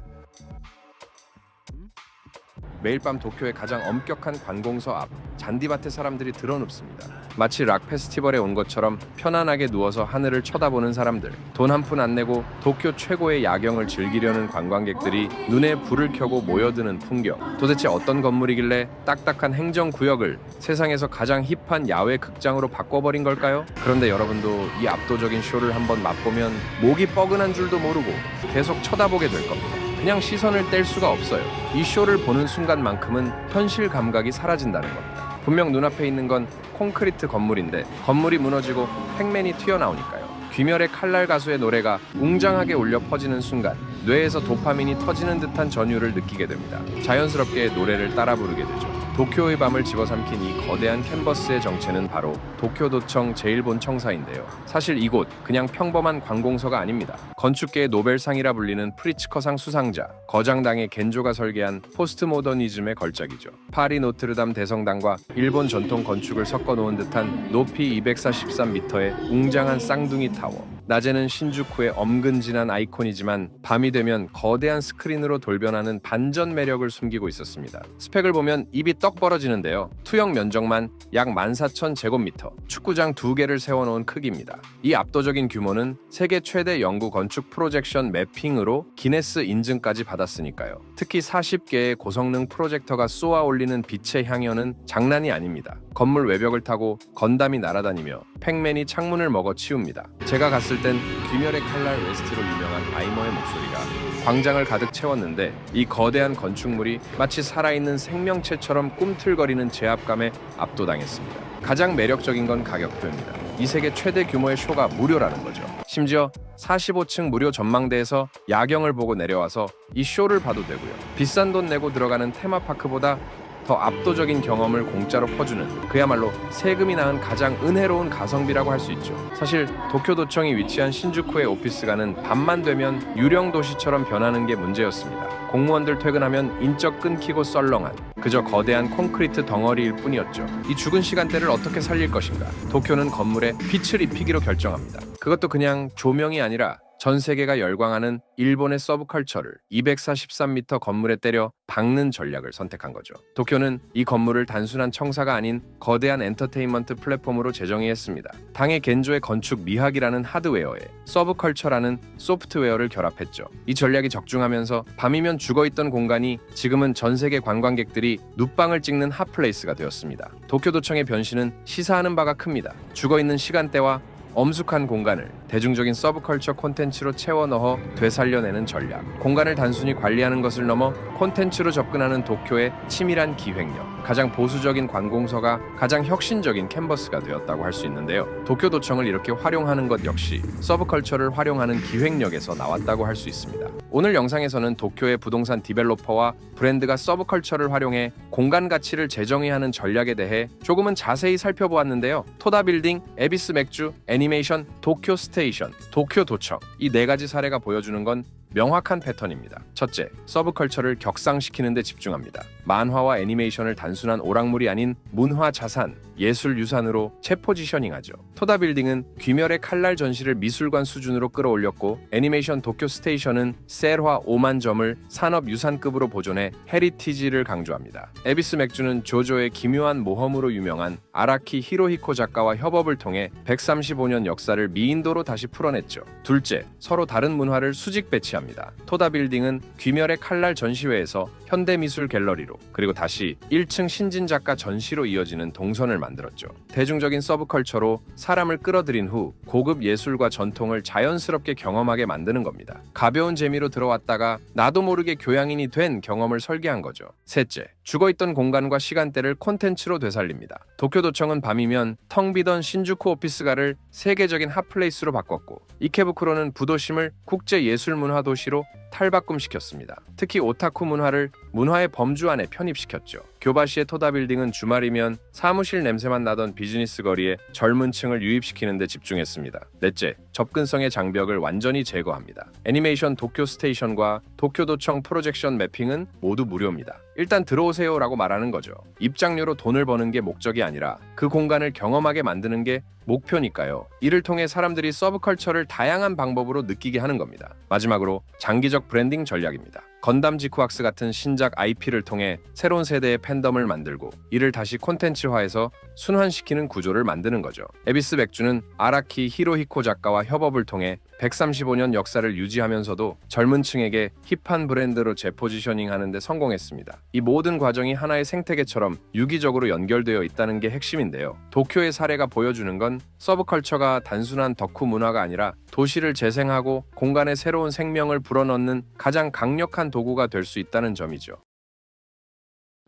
매일 밤 도쿄의 가장 엄격한 관공서 앞 잔디밭에 사람들이 드러눕습니다. 마치 락 페스티벌에 온 것처럼 편안하게 누워서 하늘을 쳐다보는 사람들, 돈 한 푼 안 내고 도쿄 최고의 야경을 즐기려는 관광객들이 눈에 불을 켜고 모여드는 풍경. 도대체 어떤 건물이길래 딱딱한 행정구역을 세상에서 가장 힙한 야외 극장으로 바꿔버린 걸까요? 그런데 여러분도 이 압도적인 쇼를 한번 맛보면 목이 뻐근한 줄도 모르고 계속 쳐다보게 될 겁니다. 그냥 시선을 뗄 수가 없어요. 이 쇼를 보는 순간만큼은 현실 감각이 사라진다는 겁니다. 분명 눈앞에 있는 건 콘크리트 건물인데 건물이 무너지고 팩맨이 튀어나오니까요. 귀멸의 칼날 가수의 노래가 웅장하게 울려 퍼지는 순간 뇌에서 도파민이 터지는 듯한 전율을 느끼게 됩니다. 자연스럽게 노래를 따라 부르게 되죠. 도쿄의 밤을 집어삼킨 이 거대한 캔버스의 정체는 바로 도쿄도청 제1본청사인데요. 사실 이곳 그냥 평범한 관공서가 아닙니다. 건축계의 노벨상이라 불리는 프리츠커상 수상자 거장당의 겐조가 설계한 포스트모더니즘의 걸작이죠. 파리 노트르담 대성당과 일본 전통 건축을 섞어놓은 듯한 높이 243m의 웅장한 쌍둥이 타워. 낮에는 신주쿠의 엄근진한 아이콘이지만 밤이 되면 거대한 스크린으로 돌변하는 반전 매력을 숨기고 있었습니다. 스펙을 보면 입이 떡 벌어지는데요. 투영 면적만 약 14,000제곱미터, 축구장 2개를 세워놓은 크기입니다. 이 압도적인 규모는 세계 최대 영구 건축 프로젝션 매핑으로 기네스 인증까지 받았으니까요. 특히 40개의 고성능 프로젝터가 쏘아 올리는 빛의 향연은 장난이 아닙니다. 건물 외벽을 타고 건담이 날아다니며 팩맨이 창문을 먹어 치웁니다. 제가 갔을 들었을 땐 귀멸의 칼날 웨스트로 유명한 아이머의 목소리가 광장을 가득 채웠는데, 이 거대한 건축물이 마치 살아있는 생명체처럼 꿈틀거리는 제압감에 압도당했습니다. 가장 매력적인 건 가격표입니다. 이 세계 최대 규모의 쇼가 무료라는 거죠. 심지어 45층 무료 전망대에서 야경을 보고 내려와서 이 쇼를 봐도 되고요. 비싼 돈 내고 들어가는 테마파크보다 더 압도적인 경험을 공짜로 퍼주는, 그야말로 세금이 낳은 가장 은혜로운 가성비라고 할 수 있죠. 사실 도쿄도청이 위치한 신주쿠의 오피스가는 밤만 되면 유령 도시처럼 변하는 게 문제였습니다. 공무원들 퇴근하면 인적 끊기고 썰렁한 그저 거대한 콘크리트 덩어리일 뿐이었죠. 이 죽은 시간대를 어떻게 살릴 것인가? 도쿄는 건물에 빛을 입히기로 결정합니다. 그것도 그냥 조명이 아니라 전 세계가 열광하는 일본의 서브컬처를 243m 건물에 때려 박는 전략을 선택한 거죠. 도쿄는 이 건물을 단순한 청사가 아닌 거대한 엔터테인먼트 플랫폼으로 재정의했습니다. 당의 겐조의 건축 미학이라는 하드웨어에 서브컬처라는 소프트웨어를 결합했죠. 이 전략이 적중하면서 밤이면 죽어있던 공간이 지금은 전 세계 관광객들이 눕방을 찍는 핫플레이스가 되었습니다. 도쿄도청의 변신은 시사하는 바가 큽니다. 죽어있는 시간대와 엄숙한 공간을 대중적인 서브컬처 콘텐츠로 채워 넣어 되살려내는 전략. 공간을 단순히 관리하는 것을 넘어 콘텐츠로 접근하는 도쿄의 치밀한 기획력. 가장 보수적인 관공서가 가장 혁신적인 캔버스가 되었다고 할 수 있는데요. 도쿄도청을 이렇게 활용하는 것 역시 서브컬처를 활용하는 기획력에서 나왔다고 할 수 있습니다. 오늘 영상에서는 도쿄의 부동산 디벨로퍼와 브랜드가 서브컬처를 활용해 공간 가치를 재정의하는 전략에 대해 조금은 자세히 살펴보았는데요. 토다빌딩, 에비스 맥주, 애니메이션, 도쿄 스테이션, 도쿄도청, 이 네 가지 사례가 보여주는 건 명확한 패턴입니다. 첫째, 서브컬처를 격상시키는 데 집중합니다. 만화와 애니메이션을 단순한 오락물이 아닌 문화 자산, 예술 유산으로 재포지셔닝하죠. 토다빌딩은 귀멸의 칼날 전시를 미술관 수준으로 끌어올렸고, 애니메이션 도쿄 스테이션은 셀화 5만 점을 산업 유산급으로 보존해 헤리티지를 강조합니다. 에비스 맥주는 조조의 기묘한 모험으로 유명한 아라키 히로히코 작가와 협업을 통해 135년 역사를 미인도로 다시 풀어냈죠. 둘째, 서로 다른 문화를 수직 배치합니다. 토다빌딩은 귀멸의 칼날 전시회에서 현대미술 갤러리로, 그리고 다시 1층 신진작가 전시로 이어지는 동선을 만들었죠. 대중적인 서브컬처로 사람을 끌어들인 후 고급 예술과 전통을 자연스럽게 경험하게 만드는 겁니다. 가벼운 재미로 들어왔다가 나도 모르게 교양인이 된 경험을 설계한 거죠. 셋째, 죽어있던 공간과 시간대를 콘텐츠로 되살립니다. 도쿄도청은 밤이면 텅 비던 신주쿠 오피스가를 세계적인 핫플레이스로 바꿨고, 이케부쿠로는 부도심을 국제예술문화 도시로 탈바꿈시켰습니다. 특히 오타쿠 문화를 문화의 범주 안에 편입시켰죠. 교바시의 토다빌딩은 주말이면 사무실 냄새만 나던 비즈니스 거리에 젊은 층을 유입시키는 데 집중했습니다. 넷째, 접근성의 장벽을 완전히 제거합니다. 애니메이션 도쿄 스테이션과 도쿄도청 프로젝션 매핑은 모두 무료입니다. 일단 들어오세요라고 말하는 거죠. 입장료로 돈을 버는 게 목적이 아니라 그 공간을 경험하게 만드는 게 목표니까요. 이를 통해 사람들이 서브컬처를 다양한 방법으로 느끼게 하는 겁니다. 마지막으로 장기적 브랜딩 전략입니다. 건담 지쿠악스 같은 신작 IP를 통해 새로운 세대의 팬덤을 만들고, 이를 다시 콘텐츠화해서 순환시키는 구조를 만드는 거죠. 에비스 맥주는 아라키 히로히코 작가와 협업을 통해 135년 역사를 유지하면서도 젊은 층에게 힙한 브랜드로 재포지셔닝 하는데 성공했습니다. 이 모든 과정이 하나의 생태계처럼 유기적으로 연결되어 있다는 게 핵심인데요. 도쿄의 사례가 보여주는 건 서브컬처가 단순한 덕후 문화가 아니라 도시를 재생하고 공간에 새로운 생명을 불어넣는 가장 강력한 도구가 될 수 있다는 점이죠.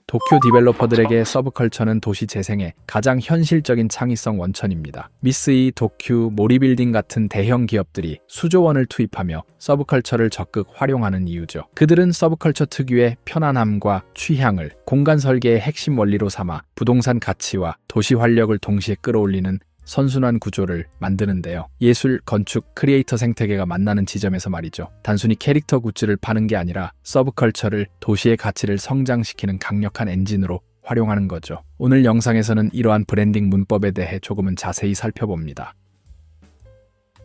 도쿄 디벨로퍼들에게 서브컬처는 도시 재생의 가장 현실적인 창의성 원천입니다. 미쓰이, 도쿄, 모리빌딩 같은 대형 기업들이 수조 원을 투입하며 서브컬처를 적극 활용하는 이유죠. 그들은 서브컬처 특유의 편안함과 취향을 공간 설계의 핵심 원리로 삼아 부동산 가치와 도시 활력을 동시에 끌어올리는 선순환 구조를 만드는데요. 예술, 건축, 크리에이터 생태계가 만나는 지점에서 말이죠. 단순히 캐릭터 굿즈를 파는 게 아니라 서브컬처를 도시의 가치를 성장시키는 강력한 엔진으로 활용하는 거죠. 오늘 영상에서는 이러한 브랜딩 문법에 대해 조금은 자세히 살펴봅니다.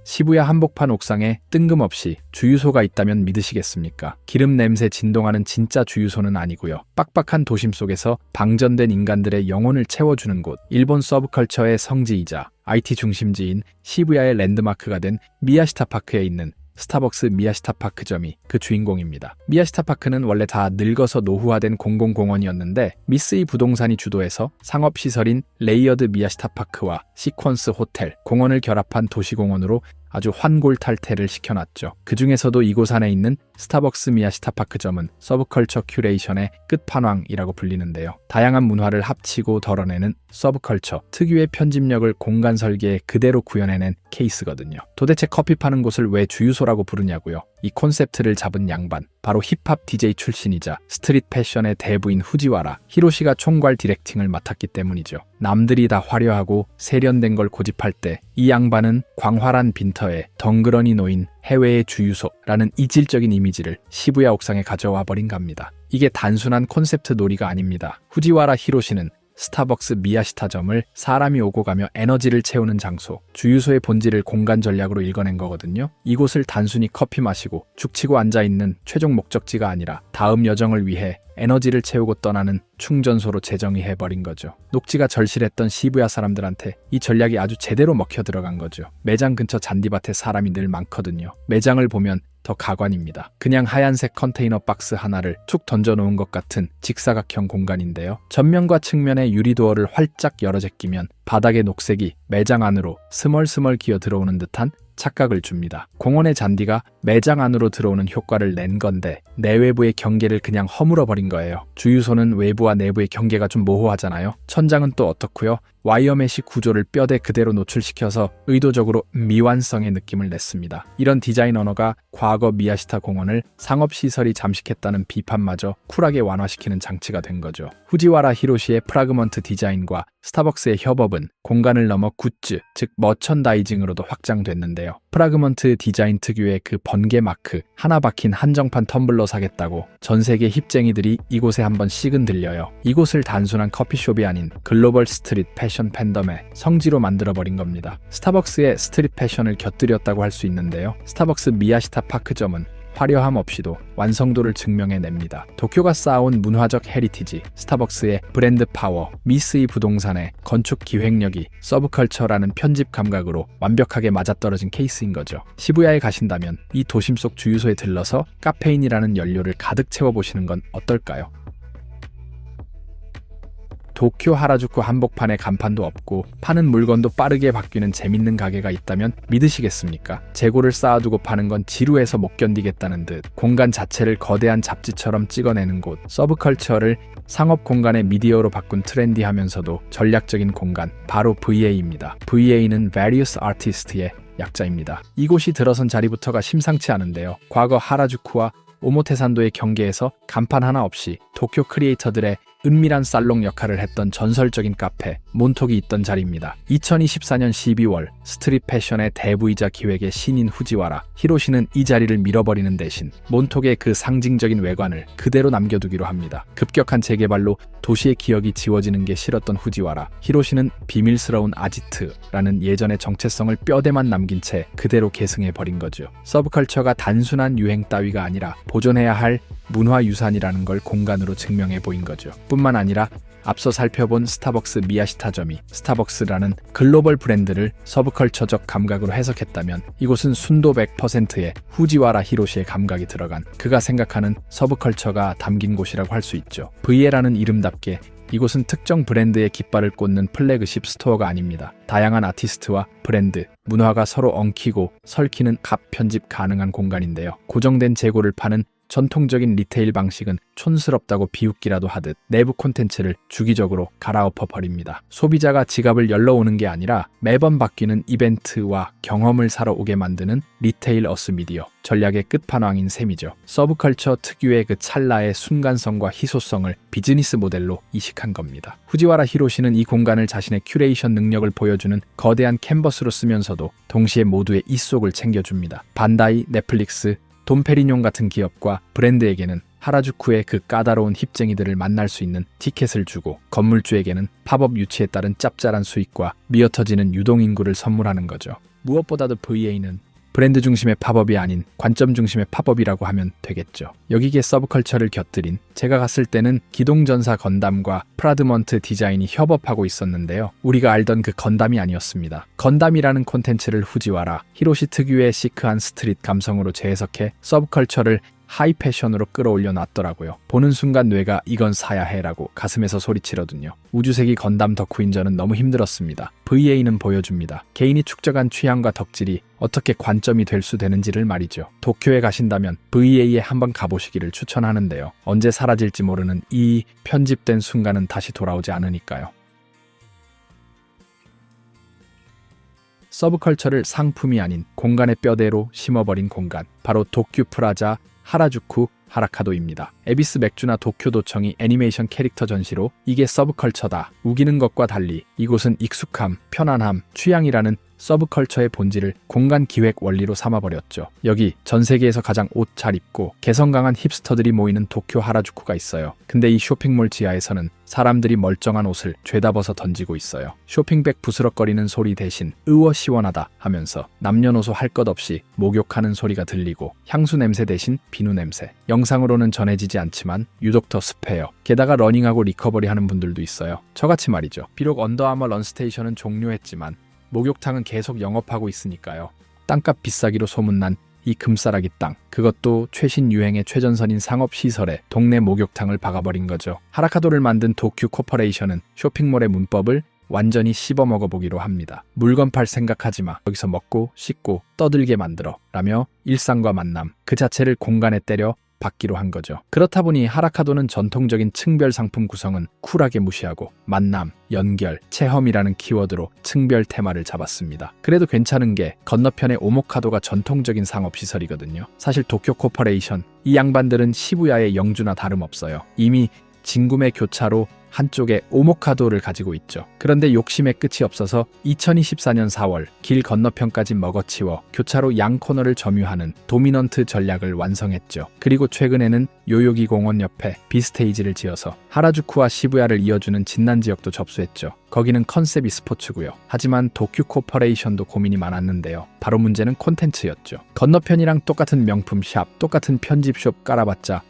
시부야 한복판 옥상에 뜬금없이 주유소가 있다면 믿으시겠습니까? 기름 냄새 진동하는 진짜 주유소는 아니고요. 빡빡한 도심 속에서 방전된 인간들의 영혼을 채워주는 곳, 일본 서브컬처의 성지이자 IT 중심지인 시부야의 랜드마크가 된 미야시타 파크에 있는 스타벅스 미야시타 파크점이 그 주인공입니다. 미야시타 파크는 원래 다 늙어서 노후화된 공공공원이었는데, 미쓰이 부동산이 주도해서 상업시설인 레이어드 미야시타 파크와 시퀀스 호텔, 공원을 결합한 도시공원으로 아주 환골탈태를 시켜놨죠. 그 중에서도 이곳 안에 있는 스타벅스 미야시타파크점은 서브컬처 큐레이션의 끝판왕이라고 불리는데요. 다양한 문화를 합치고 덜어내는 서브컬처 특유의 편집력을 공간 설계에 그대로 구현해낸 케이스거든요. 도대체 커피 파는 곳을 왜 주유소라고 부르냐고요? 이 콘셉트를 잡은 양반, 바로 힙합 DJ 출신이자 스트릿 패션의 대부인 후지와라 히로시가 총괄 디렉팅을 맡았기 때문이죠. 남들이 다 화려하고 세련된 걸 고집할 때 이 양반은 광활한 빈터에 덩그러니 놓인 해외의 주유소라는 이질적인 이미지를 시부야 옥상에 가져와 버린 겁니다. 이게 단순한 콘셉트 놀이가 아닙니다. 후지와라 히로시는 스타벅스 미야시타점을 사람이 오고 가며 에너지를 채우는 장소, 주유소의 본질을 공간 전략으로 읽어낸 거거든요. 이곳을 단순히 커피 마시고 죽치고 앉아있는 최종 목적지가 아니라 다음 여정을 위해 에너지를 채우고 떠나는 충전소로 재정의해버린 거죠. 녹지가 절실했던 시부야 사람들한테 이 전략이 아주 제대로 먹혀 들어간 거죠. 매장 근처 잔디밭에 사람이 늘 많거든요. 매장을 보면 더 가관입니다. 그냥 하얀색 컨테이너 박스 하나를 툭 던져놓은 것 같은 직사각형 공간인데요. 전면과 측면의 유리도어를 활짝 열어 제끼면 바닥의 녹색이 매장 안으로 스멀스멀 기어 들어오는 듯한 착각을 줍니다. 공원의 잔디가 매장 안으로 들어오는 효과를 낸 건데 내외부의 경계를 그냥 허물어버린 거예요. 주유소는 외부와 내부의 경계가 좀 모호하잖아요. 천장은 또 어떻고요? 와이어메시 구조를 뼈대 그대로 노출시켜서 의도적으로 미완성의 느낌을 냈습니다. 이런 디자인 언어가 과거 미야시타 공원을 상업시설이 잠식했다는 비판마저 쿨하게 완화시키는 장치가 된 거죠. 후지와라 히로시의 프라그먼트 디자인과 스타벅스의 협업은 공간을 넘어 굿즈, 즉 머천다이징으로도 확장됐는데요. 프라그먼트 디자인 특유의 그 번개 마크, 하나 박힌 한정판 텀블러 사겠다고 전 세계 힙쟁이들이 이곳에 한번 씩은 들려요. 이곳을 단순한 커피숍이 아닌 글로벌 스트릿 패션 팬덤의 성지로 만들어버린 겁니다. 스타벅스의 스트릿 패션을 곁들였다고 할 수 있는데요. 스타벅스 미야시타 파크점은 화려함 없이도 완성도를 증명해냅니다. 도쿄가 쌓아온 문화적 헤리티지, 스타벅스의 브랜드 파워, 미쓰이 부동산의 건축 기획력이 서브컬처라는 편집 감각으로 완벽하게 맞아떨어진 케이스인 거죠. 시부야에 가신다면 이 도심 속 주유소에 들러서 카페인이라는 연료를 가득 채워보시는 건 어떨까요? 도쿄 하라주쿠 한복판에 간판도 없고 파는 물건도 빠르게 바뀌는 재밌는 가게가 있다면 믿으시겠습니까? 재고를 쌓아두고 파는 건 지루해서 못 견디겠다는 듯 공간 자체를 거대한 잡지처럼 찍어내는 곳, 서브컬처를 상업 공간의 미디어로 바꾼 트렌디하면서도 전략적인 공간, 바로 VA입니다. VA는 Various Artist의 약자입니다. 이곳이 들어선 자리부터가 심상치 않은데요. 과거 하라주쿠와 오모테산도의 경계에서 간판 하나 없이 도쿄 크리에이터들의 은밀한 살롱 역할을 했던 전설적인 카페 몬톡이 있던 자리입니다. 2024년 12월 스트릿 패션의 대부이자 기획의 신인 후지와라 히로시는 이 자리를 밀어버리는 대신 몬톡의 그 상징적인 외관을 그대로 남겨두기로 합니다. 급격한 재개발로 도시의 기억이 지워지는 게 싫었던 후지와라 히로시는 비밀스러운 아지트라는 예전의 정체성을 뼈대만 남긴 채 그대로 계승해버린 거죠. 서브컬처가 단순한 유행 따위가 아니라 보존해야 할 문화유산이라는 걸 공간으로 증명해 보인 거죠. 뿐만 아니라 앞서 살펴본 스타벅스 미야시타점이 스타벅스라는 글로벌 브랜드를 서브컬처적 감각으로 해석했다면 이곳은 순도 100%의 후지와라 히로시의 감각이 들어간 그가 생각하는 서브컬처가 담긴 곳이라고 할 수 있죠. VA라는 이름답게 이곳은 특정 브랜드의 깃발을 꽂는 플래그십 스토어가 아닙니다. 다양한 아티스트와 브랜드, 문화가 서로 엉키고 설키는 갑 편집 가능한 공간인데요. 고정된 재고를 파는 전통적인 리테일 방식은 촌스럽다고 비웃기라도 하듯 내부 콘텐츠를 주기적으로 갈아엎어 버립니다. 소비자가 지갑을 열러오는 게 아니라 매번 바뀌는 이벤트와 경험을 사러 오게 만드는 리테일 어스 미디어, 전략의 끝판왕인 셈이죠. 서브컬처 특유의 그 찰나의 순간성과 희소성을 비즈니스 모델로 이식한 겁니다. 후지와라 히로시는 이 공간을 자신의 큐레이션 능력을 보여주는 거대한 캔버스로 쓰면서도 동시에 모두의 입속을 챙겨줍니다. 반다이, 넷플릭스, 돈페리뇽 같은 기업과 브랜드에게는 하라주쿠의 그 까다로운 힙쟁이들을 만날 수 있는 티켓을 주고 건물주에게는 팝업 유치에 따른 짭짤한 수익과 미어터지는 유동인구를 선물하는 거죠. 무엇보다도 VA는 브랜드 중심의 팝업이 아닌 관점 중심의 팝업이라고 하면 되겠죠. 여기에 서브컬처를 곁들인 제가 갔을 때는 기동전사 건담과 프라드먼트 디자인이 협업하고 있었는데요. 우리가 알던 그 건담이 아니었습니다. 건담이라는 콘텐츠를 후지와라 히로시 특유의 시크한 스트릿 감성으로 재해석해 서브컬처를 하이 패션으로 끌어올려 놨더라고요. 보는 순간 뇌가 이건 사야 해라고 가슴에서 소리치거든요. 우주세기 건담 덕후인전은 너무 힘들었습니다. VA는 보여줍니다. 개인이 축적한 취향과 덕질이 어떻게 관점이 될 수 되는지를 말이죠. 도쿄에 가신다면 VA에 한번 가보시기를 추천하는데요. 언제 사라질지 모르는 이 편집된 순간은 다시 돌아오지 않으니까요. 서브컬처를 상품이 아닌 공간의 뼈대로 심어버린 공간, 바로 도쿄 프라자 하라주쿠 하라카도입니다. 에비스 맥주나 도쿄도청이 애니메이션 캐릭터 전시로 이게 서브컬처다 우기는 것과 달리 이곳은 익숙함, 편안함, 취향이라는 서브컬처의 본질을 공간 기획 원리로 삼아버렸죠. 여기 전 세계에서 가장 옷 잘 입고 개성 강한 힙스터들이 모이는 도쿄 하라주쿠가 있어요. 근데 이 쇼핑몰 지하에서는 사람들이 멀쩡한 옷을 죄다 벗어 던지고 있어요. 쇼핑백 부스럭거리는 소리 대신 으워 시원하다 하면서 남녀노소 할 것 없이 목욕하는 소리가 들리고 향수 냄새 대신 비누 냄새. 영상으로는 전해지지 않지만 유독 더 습해요. 게다가 러닝하고 리커버리 하는 분들도 있어요. 저같이 말이죠. 비록 언더아머 런스테이션은 종료했지만 목욕탕은 계속 영업하고 있으니까요. 땅값 비싸기로 소문난 이 금싸라기 땅, 그것도 최신 유행의 최전선인 상업시설에 동네 목욕탕을 박아버린 거죠. 하라카도를 만든 도쿄 코퍼레이션은 쇼핑몰의 문법을 완전히 씹어 먹어보기로 합니다. 물건 팔 생각하지 마. 여기서 먹고 씻고 떠들게 만들어 라며 일상과 만남 그 자체를 공간에 때려 받기로 한 거죠. 그렇다 보니 하라카도는 전통적인 층별 상품 구성은 쿨하게 무시하고 만남, 연결, 체험이라는 키워드로 층별 테마를 잡았습니다. 그래도 괜찮은 게 건너편의 오모카도가 전통적인 상업시설이거든요. 사실 도쿄 코퍼레이션, 이 양반들은 시부야의 영주나 다름없어요. 이미 진구매 교차로 한쪽에 오모카도를 가지고 있죠. 그런데 욕심의 끝이 없어서 2024년 4월 길 건너편까지 먹어치워 교차로 양 코너를 점유하는 도미넌트 전략을 완성했죠. 그리고 최근에는 요요기 공원 옆에 비스테이지를 지어서 하라주쿠와 시부야를 이어주는 진난 지역도 접수했죠. 거기는 컨셉이 스포츠고요. 하지만 도쿄 코퍼레이션도 고민이 많았는데요. 바로 문제는 콘텐츠였죠. 건너편이랑 똑같은 명품 샵, 똑같은 편집숍 깔아봤자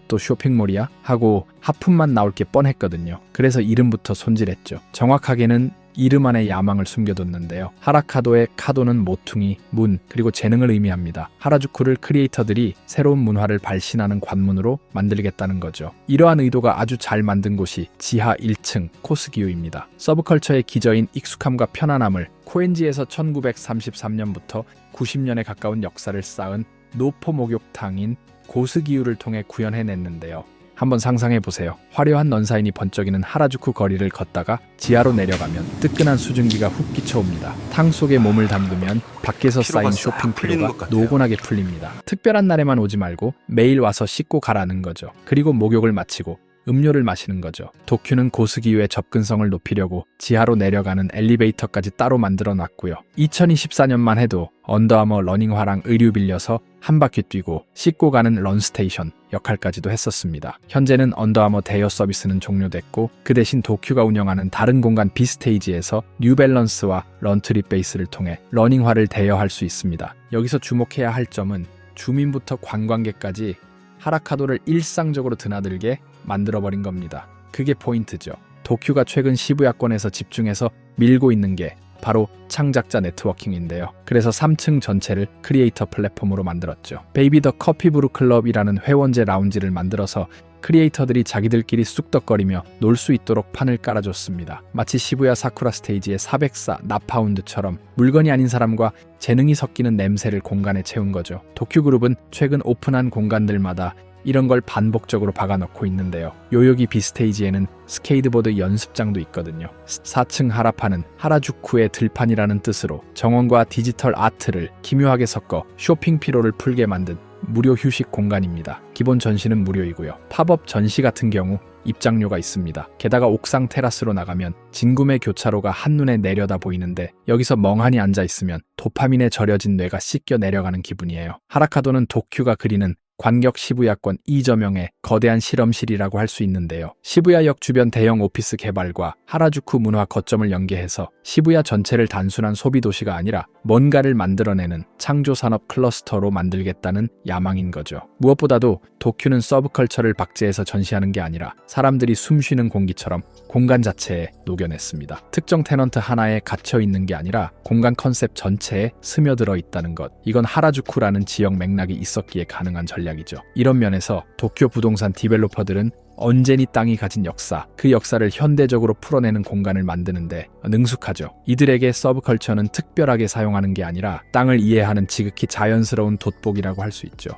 또 쇼핑몰이야? 하고 하품만 나올 게 뻔했거든요. 그래서 이름부터 손질했죠. 정확하게는 이름 안에 야망을 숨겨뒀는데요. 하라카도의 카도는 모퉁이, 문, 그리고 재능을 의미합니다. 하라주쿠를 크리에이터들이 새로운 문화를 발신하는 관문으로 만들겠다는 거죠. 이러한 의도가 아주 잘 만든 곳이 지하 1층 코스기요입니다. 서브컬처의 기저인 익숙함과 편안함을 코엔지에서 1933년부터 90년에 가까운 역사를 쌓은 노포 목욕탕인 고스기요를 통해 구현해냈는데요. 한번 상상해보세요. 화려한 넌사인이 번쩍이는 하라주쿠 거리를 걷다가 지하로 내려가면 뜨끈한 수증기가 훅 끼쳐옵니다. 탕 속에 몸을 담그면 밖에서 쌓인 쇼핑 피로가 노곤하게 풀립니다. 특별한 날에만 오지 말고 매일 와서 씻고 가라는 거죠. 그리고 목욕을 마치고 음료를 마시는 거죠. 도쿄는 고스기요의 접근성을 높이려고 지하로 내려가는 엘리베이터까지 따로 만들어 놨고요. 2024년만 해도 언더아머 러닝화랑 의류 빌려서 한 바퀴 뛰고 씻고 가는 런스테이션 역할까지도 했었습니다. 현재는 언더아머 대여 서비스는 종료됐고 그 대신 도쿄가 운영하는 다른 공간 비스테이지에서 뉴밸런스와 런트리 베이스를 통해 러닝화를 대여할 수 있습니다. 여기서 주목해야 할 점은 주민부터 관광객까지 하라카도를 일상적으로 드나들게 만들어버린 겁니다. 그게 포인트죠. 도쿄가 최근 시부야권에서 집중해서 밀고 있는 게 바로 창작자 네트워킹인데요. 그래서 3층 전체를 크리에이터 플랫폼으로 만들었죠. 베이비 더 커피브루 클럽이라는 회원제 라운지를 만들어서 크리에이터들이 자기들끼리 쑥덕거리며 놀 수 있도록 판을 깔아줬습니다. 마치 시부야 사쿠라 스테이지의 404 나파운드처럼 물건이 아닌 사람과 재능이 섞이는 냄새를 공간에 채운 거죠. 도쿄그룹은 최근 오픈한 공간들마다 이런 걸 반복적으로 박아넣고 있는데요. 요요기 비스테이지에는 스케이트보드 연습장도 있거든요. 4층 하라파는 하라주쿠의 들판이라는 뜻으로 정원과 디지털 아트를 기묘하게 섞어 쇼핑 피로를 풀게 만든 무료 휴식 공간입니다. 기본 전시는 무료이고요. 팝업 전시 같은 경우 입장료가 있습니다. 게다가 옥상 테라스로 나가면 진구매 교차로가 한눈에 내려다 보이는데 여기서 멍하니 앉아있으면 도파민에 절여진 뇌가 씻겨 내려가는 기분이에요. 하라카도는 도쿄가 그리는 관격 시부야권 이저명의 거대한 실험실이라고 할 수 있는데요. 시부야역 주변 대형 오피스 개발과 하라주쿠 문화 거점을 연계해서 시부야 전체를 단순한 소비 도시가 아니라 뭔가를 만들어내는 창조산업 클러스터로 만들겠다는 야망인 거죠. 무엇보다도 도쿄는 서브컬처를 박제해서 전시하는 게 아니라 사람들이 숨쉬는 공기처럼 공간 자체에 녹여냈습니다. 특정 테넌트 하나에 갇혀 있는 게 아니라 공간 컨셉 전체에 스며들어 있다는 것. 이건 하라주쿠라는 지역 맥락이 있었기에 가능한 전략입니다. 전략이죠. 이런 면에서 도쿄 부동산 디벨로퍼들은 언제니 땅이 가진 역사, 그 역사를 현대적으로 풀어내는 공간을 만드는데 능숙하죠. 이들에게 서브컬처는 특별하게 사용하는 게 아니라 땅을 이해하는 지극히 자연스러운 돋보기라고 할 수 있죠.